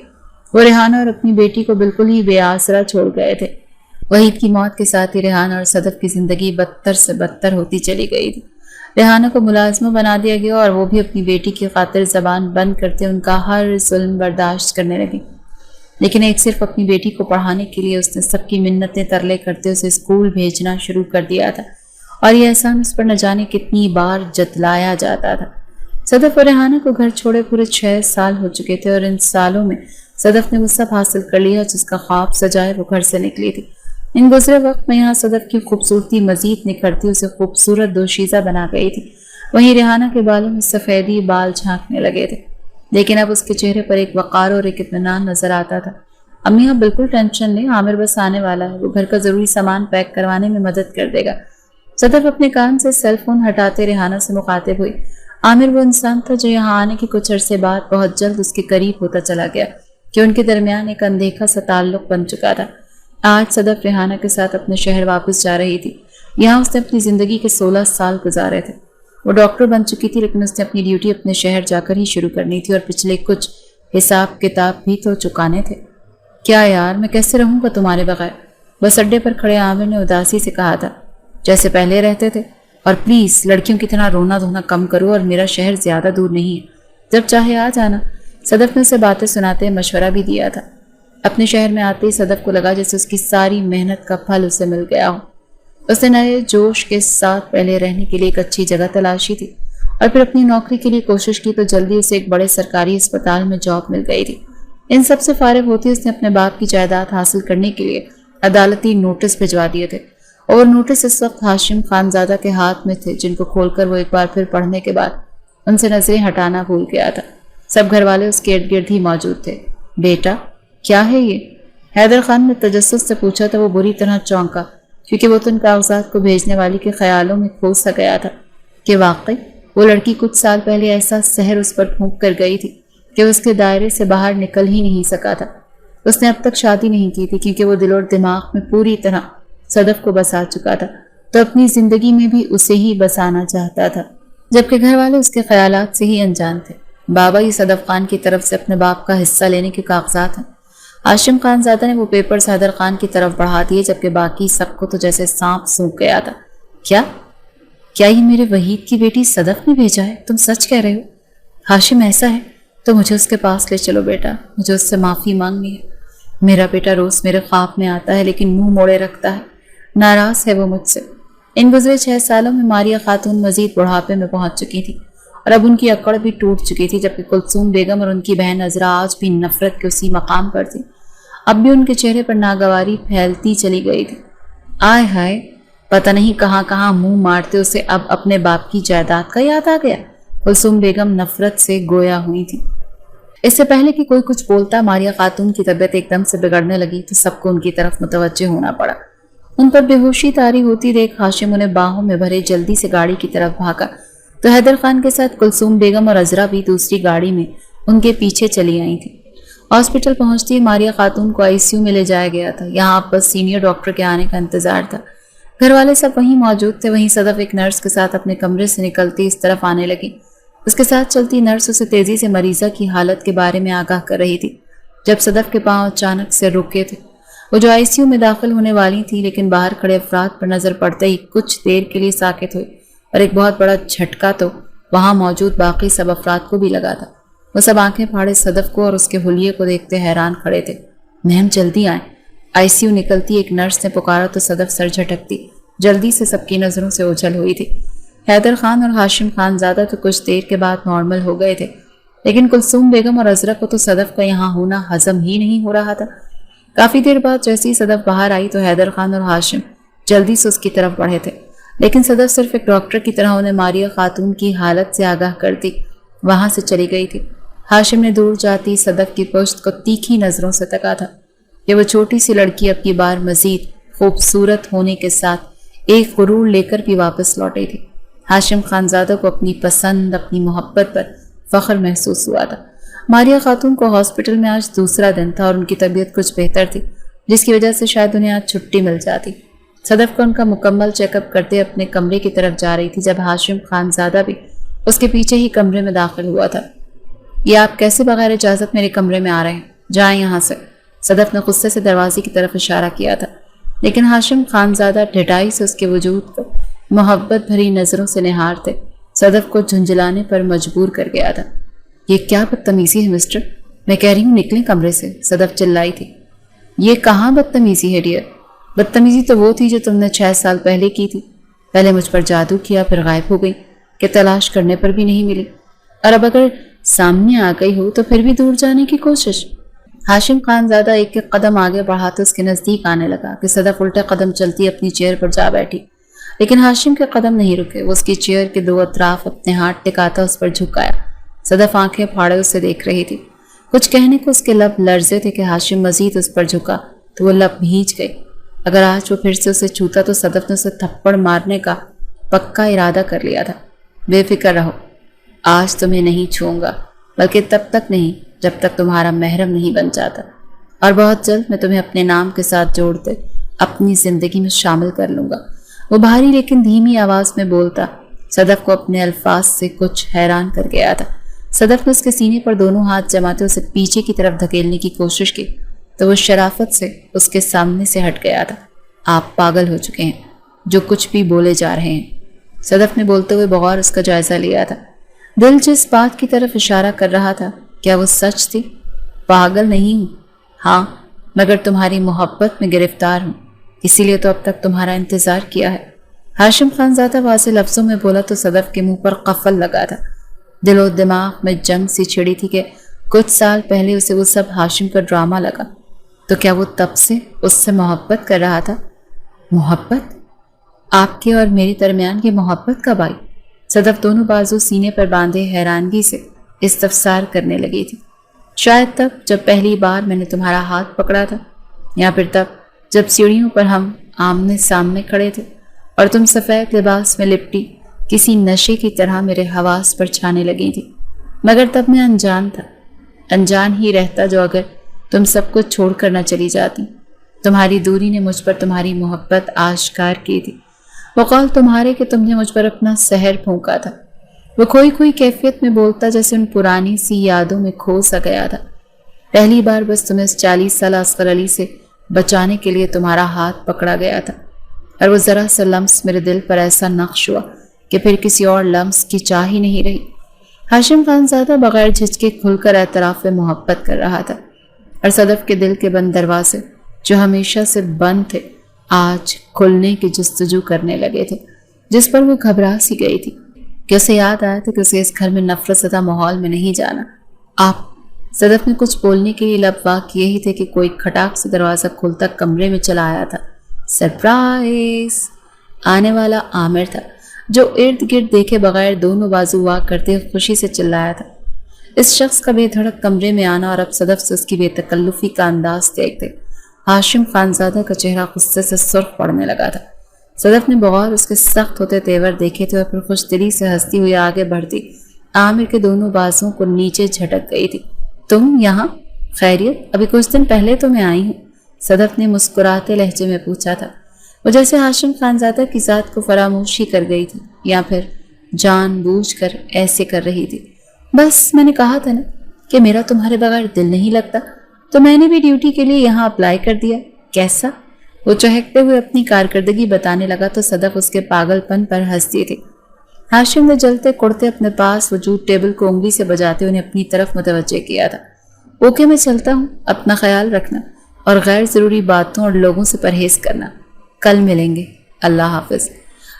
A: وہ ریحانہ اور اپنی بیٹی کو بالکل ہی بے آسرا چھوڑ گئے تھے۔ وحید کی موت کے ساتھ ہی ریحانہ اور صدف کی زندگی بدتر سے بدتر ہوتی چلی گئی تھی۔ ریحانہ کو ملازمہ بنا دیا گیا اور وہ بھی اپنی بیٹی کی خاطر زبان بند کرتے ان کا ہر ظلم برداشت کرنے لگی، لیکن ایک صرف اپنی بیٹی کو پڑھانے کے لیے اس نے سب کی منتیں ترلے کرتے اسے اسکول بھیجنا شروع کر دیا تھا، اور یہ احسان اس پر نہ جانے کتنی بار جتلایا جاتا تھا۔ صدف اور ریحانہ کو گھر چھوڑے پورے 6 سال ہو چکے تھے، اور ان سالوں میں صدف نے وہ سب حاصل کر لیا جس کا خواب سجائے وہ گھر سے نکلی تھی۔ ان گزرے وقت میں یہاں صدف کی خوبصورتی مزید نکھرتی اسے خوبصورت دوشیزہ بنا گئی تھی، وہیں ریحانہ کے بالوں میں سفیدی بال جھانکنے لگے تھے، لیکن اب اس کے چہرے پر ایک وقار اور ایک اطمینان نظر آتا تھا۔ امی آپ بالکل ٹینشن لیں، عامر بس آنے والا ہے، وہ گھر کا ضروری سامان پیک کروانے میں مدد کر دے گا۔ صدف اپنے کان سے سیل فون ہٹاتے ریحانہ سے مخاطب ہوئی۔ عامر وہ انسان تھا جو یہاں آنے کے کچھ عرصے بعد بہت جلد اس کے قریب ہوتا چلا گیا کہ ان کے درمیان ایک اندیکھا سا تعلق بن چکا تھا۔ آج صدف ریحانہ کے ساتھ اپنے شہر واپس جا رہی تھی۔ یہاں اس نے اپنی زندگی کے 16 سال گزارے تھے۔ وہ ڈاکٹر بن چکی تھی، لیکن اس نے اپنی ڈیوٹی اپنے شہر جا کر ہی شروع کرنی تھی، اور پچھلے کچھ حساب کتاب بھی تو چکانے تھے۔ کیا یار، میں کیسے رہوں گا تمہارے بغیر؟ بس اڈے پر کھڑے عامر نے اداسی سے کہا تھا، جیسے پہلے رہتے تھے، اور پلیز لڑکیوں کی طرح رونا دھونا کم کرو، اور میرا شہر زیادہ دور نہیں ہے، جب چاہے آ جانا۔ صدف نے اسے باتیں سناتے مشورہ بھی دیا تھا۔ اپنے شہر میں آتے ہی صدف کو لگا جیسے اس کی ساری محنت کا پھل اسے مل گیا ہو۔ اس نے نئے جوش کے ساتھ پہلے رہنے کے لیے ایک اچھی جگہ تلاشی تھی، اور پھر اپنی نوکری کے لیے کوشش کی تو جلدی اسے ایک بڑے سرکاری اسپتال میں جاب مل گئی تھی۔ ان سب سے فارغ ہوتی اس نے اپنے باپ کی جائیداد حاصل کرنے کے لیے عدالتی نوٹس بھجوا دیے تھے، اور نوٹس اس وقت ہاشم خانزادہ کے ہاتھ میں تھے، جن کو کھول کر وہ ایک بار پھر پڑھنے کے بعد ان سے نظریں ہٹانا بھول گیا تھا۔ سب گھر والے اس کے ارد گرد ہی موجود تھے۔ بیٹا کیا ہے یہ؟ حیدر خان نے تجسس سے پوچھا تو وہ بری طرح چونکا، کیونکہ وہ تو ان کاغذات کو بھیجنے والی کے خیالوں میں کھو سا گیا تھا کہ واقعی وہ لڑکی کچھ سال پہلے ایسا سحر اس پر پھونک کر گئی تھی کہ اس کے دائرے سے باہر نکل ہی نہیں سکا تھا۔ اس نے اب تک شادی نہیں کی تھی کیونکہ وہ دل اور دماغ میں پوری طرح صدف کو بسا چکا تھا، تو اپنی زندگی میں بھی اسے ہی بسانا چاہتا تھا، جبکہ گھر والے اس کے خیالات سے ہی انجان تھے۔ بابا یہ صدف خان کی طرف سے اپنے باپ کا حصہ لینے کے کاغذات ہیں۔ ہاشم خان زادہ نے وہ پیپرز حیدر خان کی طرف بڑھا دیے، جبکہ باقی سب کو تو جیسے سانپ سونکھ گیا تھا۔ کیا یہ میرے وحید کی بیٹی صدف نے بھیجا ہے؟ تم سچ کہہ رہے ہو؟ ہاشم ایسا ہے تو مجھے اس کے پاس لے چلو بیٹا، مجھے اس سے معافی مانگنی ہے۔ میرا بیٹا روز میرے خواب میں آتا ہے لیکن منہ موڑے رکھتا ہے، ناراض ہے وہ مجھ سے۔ ان گزرے 6 سالوں میں ماریہ خاتون مزید بڑھاپے میں پہنچ چکی تھی، اور اب ان کی اکڑ بھی ٹوٹ چکی تھی، جبکہ کلثوم بیگم اور ان کی بہن عذرا آج بھی نفرت کے اسی مقام پر تھی۔ اب بھی ان کے چہرے پر ناگواری پھیلتی چلی گئی تھی۔ آئے ہائے، پتہ نہیں کہاں کہاں منہ مارتے اسے اب اپنے باپ کی جائیداد کا یاد آ گیا۔ کلثوم بیگم نفرت سے گویا ہوئی تھی۔ اس سے پہلے کہ کوئی کچھ بولتا، ماریہ خاتون کی طبیعت ایک دم سے بگڑنے لگی تو سب کو ان کی طرف متوجہ ہونا پڑا۔ ان پر بے ہوشی طاری ہوتی دیکھ ہاشم انہیں باہوں میں بھرے جلدی سے گاڑی کی طرف بھاگا، تو حیدر خان کے ساتھ کلثوم بیگم اور عذرا بھی دوسری گاڑی میں ان کے پیچھے چلی آئی تھی۔ ہاسپٹل پہنچتی ماریہ خاتون کو ICU میں لے جایا گیا تھا۔ یہاں اب بس سینئر ڈاکٹر کے آنے کا انتظار تھا۔ گھر والے سب وہیں موجود تھے۔ وہیں صدف ایک نرس کے ساتھ اپنے کمرے سے نکلتی اس طرف آنے لگی۔ اس کے ساتھ چلتی نرس اسے تیزی سے مریضہ کی حالت کے بارے میں آگاہ کر رہی تھی، جب صدف کے پاؤں اچانک سے رکے تھے۔ وہ جو ICU میں داخل ہونے والی تھی، لیکن باہر کھڑے افراد پر نظر پڑتے ہی کچھ دیر کے لیے ساکت ہوئی، اور ایک بہت بڑا جھٹکا تو وہاں موجود باقی سب افراد کو بھی لگا تھا۔ وہ سب آنکھیں پھاڑے صدف کو اور اس کے حلیے کو دیکھتے حیران کھڑے تھے۔ میم جلدی آئیں، ICU निकलती एक नर्स ने पुकारा तो सदफ सर झटकती जल्दी से सबकी नज़रों से ओझल हुई थी। हैदर खान और हाशिम खानज़ादा तो कुछ देर के बाद नॉर्मल हो गए थे, लेकिन कुलसूम बेगम और अजरा को तो सदफ का यहाँ होना हजम ही नहीं हो रहा था। काफ़ी देर बाद जैसे ही सदफ बाहर आई तो हैदर खान और हाशिम जल्दी से उसकी तरफ बढ़े थे, लेकिन सदफ सिर्फ एक डॉक्टर की तरह उन्हें मारिया खातून की हालत से आगाह करती वहां से चली गई थी। हाशिम ने दूर जाती सदफ की पुश्त को तीखी नज़रों से तका था कि वो छोटी सी लड़की अब की बार मजीद खूबसूरत होने के साथ एक गुरूर लेकर भी वापस लौटी थी। हाशिम खानज़ादा को अपनी पसंद, अपनी मोहब्बत पर फख्र महसूस हुआ था। मारिया खातून को हॉस्पिटल में आज दूसरा दिन था और उनकी तबीयत कुछ बेहतर थी, जिसकी वजह से शायद उन्हें आज छुट्टी मिल जाती। सदफ को उनका मुकम्मल चेकअप करते अपने कमरे की तरफ जा रही थी जब हाशिम खानज़ादा भी उसके पीछे ही कमरे में दाखिल हुआ था। ये आप कैसे बगैर इजाज़त मेरे कमरे में आ रहे हैं? जाएं यहाँ से। सदफ ने गुस्से से दरवाजे की तरफ इशारा किया था, लेकिन हाशिम खानज़ादा ढिठाई से उसके वजूद को मोहब्बत भरी नज़रों से निहारते सदफ को झुंझलाने पर मजबूर कर गया था। ये क्या बदतमीज़ी है मिस्टर, मैं कह रही हूँ निकलें कमरे से, सदफ चिल्लाई थी। ये कहाँ बदतमीज़ी है डियर? बदतमीज़ी तो वो थी जो तुमने 6 साल पहले की थी। पहले मुझ पर जादू किया, फिर गायब हो गई कि तलाश करने पर भी नहीं मिली, और अब अगर सामने आ गई हो तो फिर भी दूर जाने की कोशिश। हाशिम खानज़ादा एक एक कदम आगे बढ़ाते उसके नज़दीक आने लगा कि सदफ उल्टे कदम चलती अपनी चेयर पर जा बैठी, लेकिन हाशिम के कदम नहीं रुके। वो उसकी चेयर के दो अतराफ अपने हाथ टिकाता उस पर झुकाया। सदफ आंखें फाड़े उसे देख रही थी। कुछ कहने को उसके लब लर्जे थे कि हाशिम मजीद उस पर झुका तो वो लब भींच गई। अगर आज वो फिर से उसे छूता तो सदफ ने उसे थप्पड़ मारने का पक्का इरादा कर लिया था। बेफिक्र रहो, आज तुम्हें नहीं छूऊंगा, बल्कि तब तक नहीं जब तक तुम्हारा महरम नहीं बन जाता, और बहुत जल्द मैं तुम्हें अपने नाम के साथ जोड़ते अपनी जिंदगी में शामिल कर लूंगा। वो भारी लेकिन धीमी आवाज में बोलता सदफ को अपने अल्फाज से कुछ हैरान कर गया था। सदफ ने उसके सीने पर दोनों हाथ जमाते उसे पीछे की तरफ धकेलने की कोशिश की तो वो शराफत से उसके सामने से हट गया था। आप पागल हो चुके हैं, जो कुछ भी बोले जा रहे हैं, सदफ ने बोलते हुए बगौर उसका जायजा लिया था। दिल जिस बात की तरफ इशारा कर रहा था, क्या वो सच थी? पागल नहीं हूँ, हाँ, मगर तुम्हारी मोहब्बत में गिरफ्तार हूँ, इसीलिए तो अब तक तुम्हारा इंतजार किया है। हाशिम खानज़ादा वाज़े लफ्ज़ों में बोला तो सदफ के मुंह पर कफल लगा था। दिलो दिमाग में जंग सी छिड़ी थी कि कुछ साल पहले उसे वो सब हाशिम का ड्रामा लगा, तो क्या वो तब से उससे मोहब्बत कर रहा था? मोहब्बत? आपके और मेरे दरमियान की मोहब्बत कब आई? सदफ दोनों बाजू सीने पर बांधे हैरानगी से इस्तफसार करने लगी थी। शायद तब जब पहली बार मैंने तुम्हारा हाथ पकड़ा था, या फिर तब जब सीढ़ियों पर हम आमने सामने खड़े थे और तुम सफ़ेद लिबास में लिपटी किसी नशे की तरह मेरे हवास पर छाने लगी थी। मगर तब मैं अनजान था, अनजान ही रहता जो अगर तुम सब कुछ छोड़ कर न चली जाती। तुम्हारी दूरी ने मुझ पर तुम्हारी मोहब्बत आश्कार की थी। वो कौल तुम्हारे कि तुमने मुझ पर अपना सहर फूंका था। वो खोई खोई कैफियत में बोलता जैसे उन पुरानी सी यादों में खो सा गया था। पहली बार बस तुम्हें 40 साल असगर अली से बचाने के लिए तुम्हारा हाथ पकड़ा गया था, और वो ज़रा सा लम्स मेरे दिल पर ऐसा नक्श हुआ कि फिर किसी और लम्स की चाह ही नहीं रही। हाशिम खानज़ादा बगैर झिझके खुलकर एतराफ़ मोहब्बत कर रहा था, और सदफ के दिल के बंद दरवाजे जो हमेशा से बंद थे आज खुलने की जस्तजू करने लगे थे, जिस पर वो घबरा सी गई थी कि उसे याद आया था कि उसे इस घर में नफरत सदा माहौल में नहीं जाना। आप, सदफ ने कुछ बोलने के लिए लब वाक किए ही थे कि कोई खटाक से दरवाज़ा खुलता कमरे में चला आया था। सरप्राइज! आने वाला आमिर था, जो इर्द गिर्द देखे बगैर दोनों बाजू वाक करते खुशी से चिल्लाया था। इस शख्स का बेधड़क कमरे में आना और अब सदफ से उसकी बेतकल्लुफी का अंदाज देखते हाशिम खानज़ादा का चेहरा गुस्से से सुर्ख पड़ने लगा था। सदफ ने बगौर उसके सख्त होते तेवर देखे थे और फिर खुश दिली से हंसती हुई आगे बढ़ती आमिर के दोनों बाजुओं को नीचे झटक गई थी। तुम यहाँ? खैरियत? अभी कुछ दिन पहले तो मैं आई हूँ, सदफ ने मुस्कुराते लहजे में पूछा था। वो जैसे हाशिम खानज़ादा की ज़ात को फरामोशी कर गई थी, या फिर जानबूझकर ऐसे कर रही थी। बस मैंने कहा था ना कि मेरा तुम्हारे बगैर दिल नहीं लगता, तो मैंने भी ड्यूटी के लिए यहाँ अप्लाई कर दिया। कैसा? वो चहकते हुए अपनी कारकर्दगी बताने लगा तो सदफ उसके पागलपन पर हंसती थी। हाशिम ने जलते कुड़ते अपने पास वजूद टेबल को उंगली से बजाते उन्हें अपनी तरफ मुतवज्जे किया था। ओके, मैं चलता हूँ, अपना ख्याल रखना, اور غیر ضروری باتوں اور لوگوں سے پرہیز کرنا۔ کل ملیں گے، اللہ حافظ۔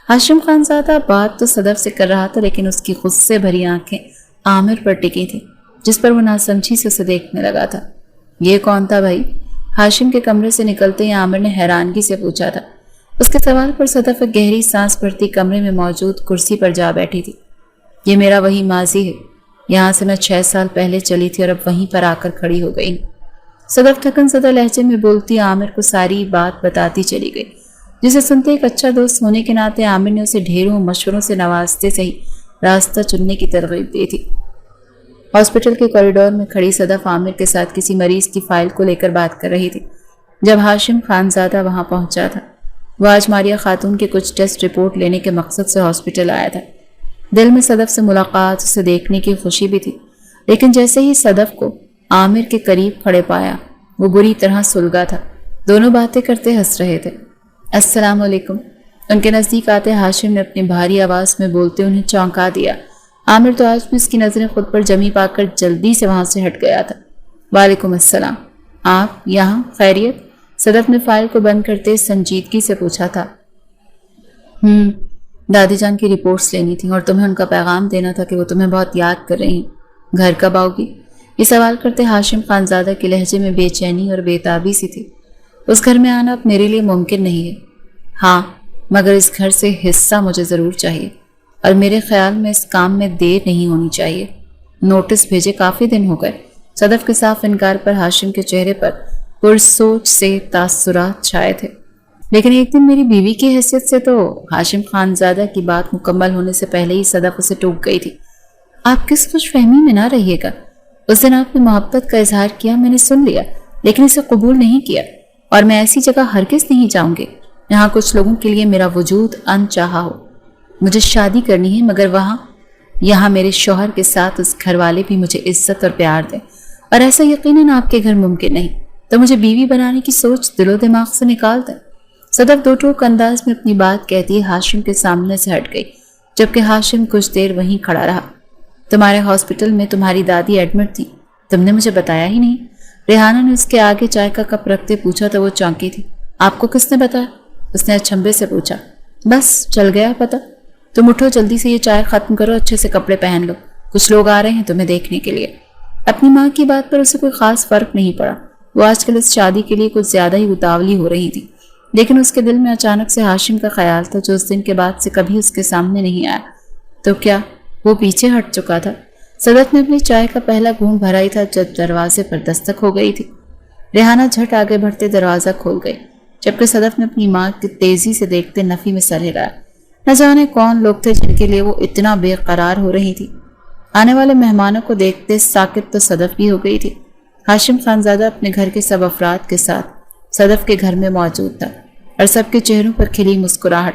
A: ہاشم خان زادہ بات تو صدف سے کر رہا تھا، لیکن اس کی غصے بھری آنکھیں عامر پر ٹکی تھیں، جس پر وہ ناسمجھی سے اسے دیکھنے لگا تھا۔ یہ کون تھا بھائی؟ ہاشم کے کمرے سے نکلتے ہی عامر نے حیرانگی سے پوچھا تھا۔ اس کے سوال پر صدف ایک گہری سانس بھرتی کمرے میں موجود کرسی پر جا بیٹھی تھی۔ یہ میرا وہی ماضی ہے، یہاں سے میں 6 سال پہلے چلی تھی اور اب وہیں پر آ کر کھڑی ہو گئی۔ صدف تھکن زدہ لہجے میں بولتی عامر کو ساری بات بتاتی چلی گئی، جسے سنتے ایک اچھا دوست ہونے کے ناطے عامر نے اسے ڈھیروں مشوروں سے نوازتے سے ہی راستہ چننے کی ترغیب دی تھی۔ ہاسپٹل کے کوریڈور میں کھڑی صدف عامر کے ساتھ کسی مریض کی فائل کو لے کر بات کر رہی تھی جب ہاشم خان زادہ وہاں پہنچا تھا۔ وہ آج ماریہ خاتون کے کچھ ٹیسٹ رپورٹ لینے کے مقصد سے ہاسپٹل آیا تھا۔ دل میں صدف سے ملاقات، اسے دیکھنے کی خوشی بھی تھی، لیکن جیسے ہی صدف کو عامر کے قریب کھڑے پایا وہ بری طرح سلگا تھا۔ دونوں باتیں کرتے ہنس رہے تھے۔ السلام علیکم۔ ان کے نزدیک آتے ہاشم نے اپنی بھاری آواز میں بولتے انہیں چونکا دیا۔ عامر تو آج بھی اس کی نظریں خود پر جمی پا کر جلدی سے وہاں سے ہٹ گیا تھا۔ وعلیکم السلام، آپ یہاں؟ خیریت؟ صدف نے فائل کو بند کرتے سنجیدگی سے پوچھا تھا۔ دادی جان کی رپورٹس لینی تھی اور تمہیں ان کا پیغام دینا تھا کہ وہ تمہیں بہت یاد کر رہی ہیں۔ گھر کب آؤ گی؟ یہ سوال کرتے ہاشم خان زادہ کے لہجے میں بے چینی اور بے تابی سی تھی۔ اس گھر میں آنا اب میرے لیے ممکن نہیں ہے۔ ہاں، مگر اس گھر سے حصہ مجھے ضرور چاہیے، اور میرے خیال میں اس کام میں دیر نہیں ہونی چاہیے۔ نوٹس بھیجے کافی دن ہو گئے۔ صدف کے صاف انکار پر ہاشم کے چہرے پر پرسوچ سے تاثرات چھائے تھے۔ لیکن ایک دن میری بیوی کی حیثیت سے تو ہاشم خان زادہ کی بات مکمل ہونے سے پہلے ہی صدف اسے ٹوک گئی تھی۔ آپ کس خوش فہمی میں نہ رہیے گا۔ اس دن آپ نے محبت کا اظہار کیا، میں نے سن لیا، لیکن اسے قبول نہیں کیا، اور میں ایسی جگہ ہرگز نہیں جاؤں گی یہاں کچھ لوگوں کے لیے میرا وجود انچاہا ہو۔ مجھے شادی کرنی ہے، مگر یہاں میرے شوہر کے ساتھ اس گھر والے بھی مجھے عزت اور پیار دیں، اور ایسا یقیناً آپ کے گھر ممکن نہیں، تو مجھے بیوی بنانے کی سوچ دل و دماغ سے نکال دیں۔ صدف دو ٹوک انداز میں اپنی بات کہتی ہاشم کے سامنے سے ہٹ گئی، جبکہ ہاشم کچھ دیر وہیں کھڑا رہا۔ تمہارے ہاسپٹل میں تمہاری دادی ایڈمٹ تھی، تم نے مجھے بتایا ہی نہیں۔ ریحانہ نے اس کے آگے چائے کا کپ رکھتے پوچھا تو وہ چونکی تھی۔ آپ کو کس نے بتایا؟ اس نے اچھمبے سے پوچھا۔ بس چل گیا پتہ۔ تم اٹھو، جلدی سے یہ چائے ختم کرو، اچھے سے کپڑے پہن لو، کچھ لوگ آ رہے ہیں تمہیں دیکھنے کے لیے۔ اپنی ماں کی بات پر اسے کوئی خاص فرق نہیں پڑا۔ وہ آج کل اس شادی کے لیے کچھ زیادہ ہی اتاولی ہو رہی تھی، لیکن اس کے دل میں اچانک سے ہاشم کا خیال تھا جو اس دن کے بعد سے کبھی اس کے سامنے نہیں آیا۔ تو کیا وہ پیچھے ہٹ چکا تھا؟ صدف نے اپنی چائے کا پہلا گھونٹ بھرا ہی تھا جب دروازے پر دستک ہو گئی تھی۔ ریحانہ جھٹ آگے بڑھتے دروازہ کھول گئی، جبکہ صدف نے اپنی ماں کی تیزی سے دیکھتے نفی میں سر ہلایا۔ نہ جانے کون لوگ تھے جن کے لیے وہ اتنا بے قرار ہو رہی تھی۔ آنے والے مہمانوں کو دیکھتے ساکت تو صدف بھی ہو گئی تھی۔ ہاشم خان زادہ اپنے گھر کے سب افراد کے ساتھ صدف کے گھر میں موجود تھا، اور سب کے چہروں پر کھلی مسکراہٹ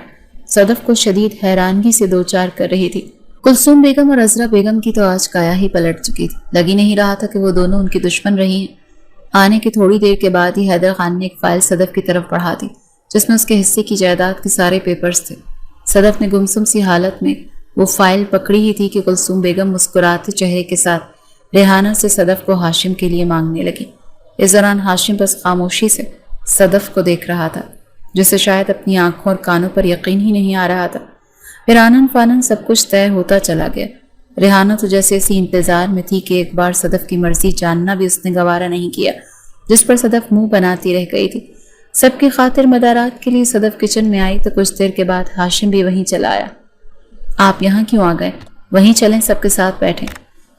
A: صدف کو شدید حیرانگی سے دوچار کر رہی تھی۔ کلثوم بیگم اور عذرا بیگم کی تو آج کایا ہی پلٹ چکی تھی۔ لگ ہی نہیں رہا تھا کہ وہ دونوں ان کی دشمن رہی ہیں۔ آنے کی تھوڑی دیر کے بعد ہی حیدر خان نے ایک فائل صدف کی طرف بڑھا دی، جس میں اس کے حصے کی جائیداد کے سارے پیپرز تھے۔ صدف نے گمسم سی حالت میں وہ فائل پکڑی ہی تھی کہ کلثوم بیگم مسکراتے چہرے کے ساتھ ریحانہ سے صدف کو ہاشم کے لیے مانگنے لگی۔ اس دوران ہاشم بس خاموشی سے صدف کو دیکھ رہا تھا، جسے شاید اپنی آنکھوں اور کانوں پر یقین ہی نہیں آ رہا تھا۔ پھر آنن فانن سب کچھ طے ہوتا چلا گیا۔ ریحانہ تو جیسے اسی انتظار میں تھی کہ ایک بار صدف کی مرضی جاننا بھی اس نے گوارا نہیں کیا، جس پر صدف منہ بناتی رہ گئی تھی۔ سب کی خاطر مدارات کے لیے صدف کچن میں آئی تو کچھ دیر کے بعد ہاشم بھی وہیں چلا آیا۔ آپ یہاں کیوں آ گئے؟ وہیں چلیں، سب کے ساتھ بیٹھیں۔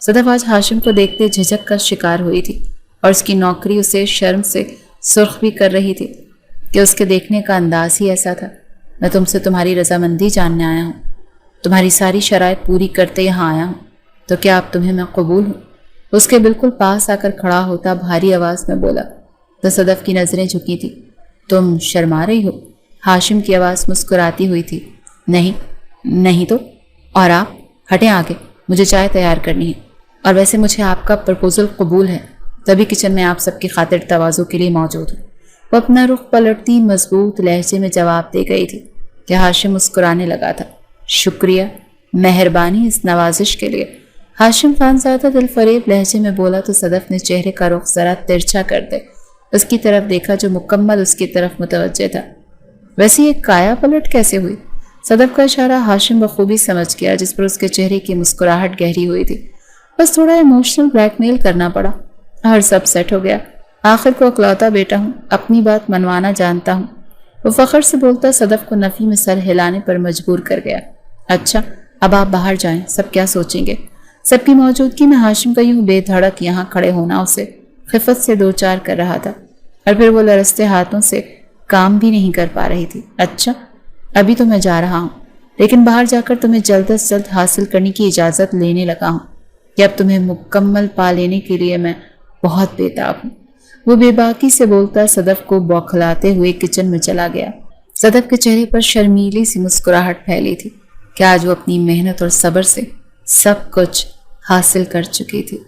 A: صدف آج ہاشم کو دیکھتے جھجک کا شکار ہوئی تھی، اور اس کی نوکری اسے شرم سے سرخ بھی کر رہی تھی کہ اس کے دیکھنے کا انداز ہی ایسا تھا۔ میں تم سے تمہاری رضامندی جاننے آیا ہوں، تمہاری ساری شرائط پوری کرتے یہاں آیا ہوں، تو کیا اب تمہیں میں قبول ہوں؟ اس کے بالکل پاس آ کر کھڑا ہوتا بھاری آواز میں بولا تو صدف کی نظریں جھکی تھی۔ تم شرما رہی ہو؟ ہاشم کی آواز مسکراتی ہوئی تھی۔ نہیں تو؟ اور آپ ہٹیں آگے، مجھے چائے تیار کرنی ہے، اور ویسے مجھے آپ کا پرپوزل قبول ہے، تبھی کچن میں آپ سب کی خاطر تواضع کے لیے موجود ہوں۔ وہ اپنا رخ پلٹتی مضبوط لہجے میں جواب دے گئی تھی کہ ہاشم مسکرانے لگا تھا۔ شکریہ، مہربانی اس نوازش کے لیے، ہاشم خان زادہ دل فریب لہجے میں بولا تو صدف نے چہرے کا رخ ذرا ترچھا کر دے اس کی طرف دیکھا جو مکمل اس کی طرف متوجہ تھا۔ ویسے یہ کایا پلٹ کیسے ہوئی؟ صدف کا اشارہ ہاشم بخوبی سمجھ گیا، جس پر اس کے چہرے کی مسکراہٹ گہری ہوئی تھی۔ بس تھوڑا ایموشنل بلیک میل کرنا پڑا اور سب سیٹ ہو گیا۔ آخر کو اکلوتا بیٹا ہوں، اپنی بات منوانا جانتا ہوں، وہ فخر سے بولتا صدف کو نفی میں سر ہلانے پر مجبور کر گیا۔ اچھا اب آپ باہر جائیں، سب کیا سوچیں گے؟ سب کی موجودگی میں ہاشم کا یوں بے دھڑک یہاں کھڑے ہونا اسے خفت سے دو چار کر رہا تھا، اور پھر وہ لرزتے ہاتھوں سے کام بھی نہیں کر پا رہی تھی۔ اچھا ابھی تو میں جا رہا ہوں، لیکن باہر جا کر تمہیں جلد از جلد حاصل کرنے کی اجازت لینے لگا ہوں کہ اب تمہیں مکمل پا لینے کے لیے میں بہت بےتاب ہوں۔ وہ بے باکی سے بولتا صدف کو بوکھلاتے ہوئے کچن میں چلا گیا۔ صدف کے چہرے پر شرمیلی سی مسکراہٹ پھیلی تھی کہ آج وہ اپنی محنت اور صبر سے سب کچھ حاصل کر چکی تھی۔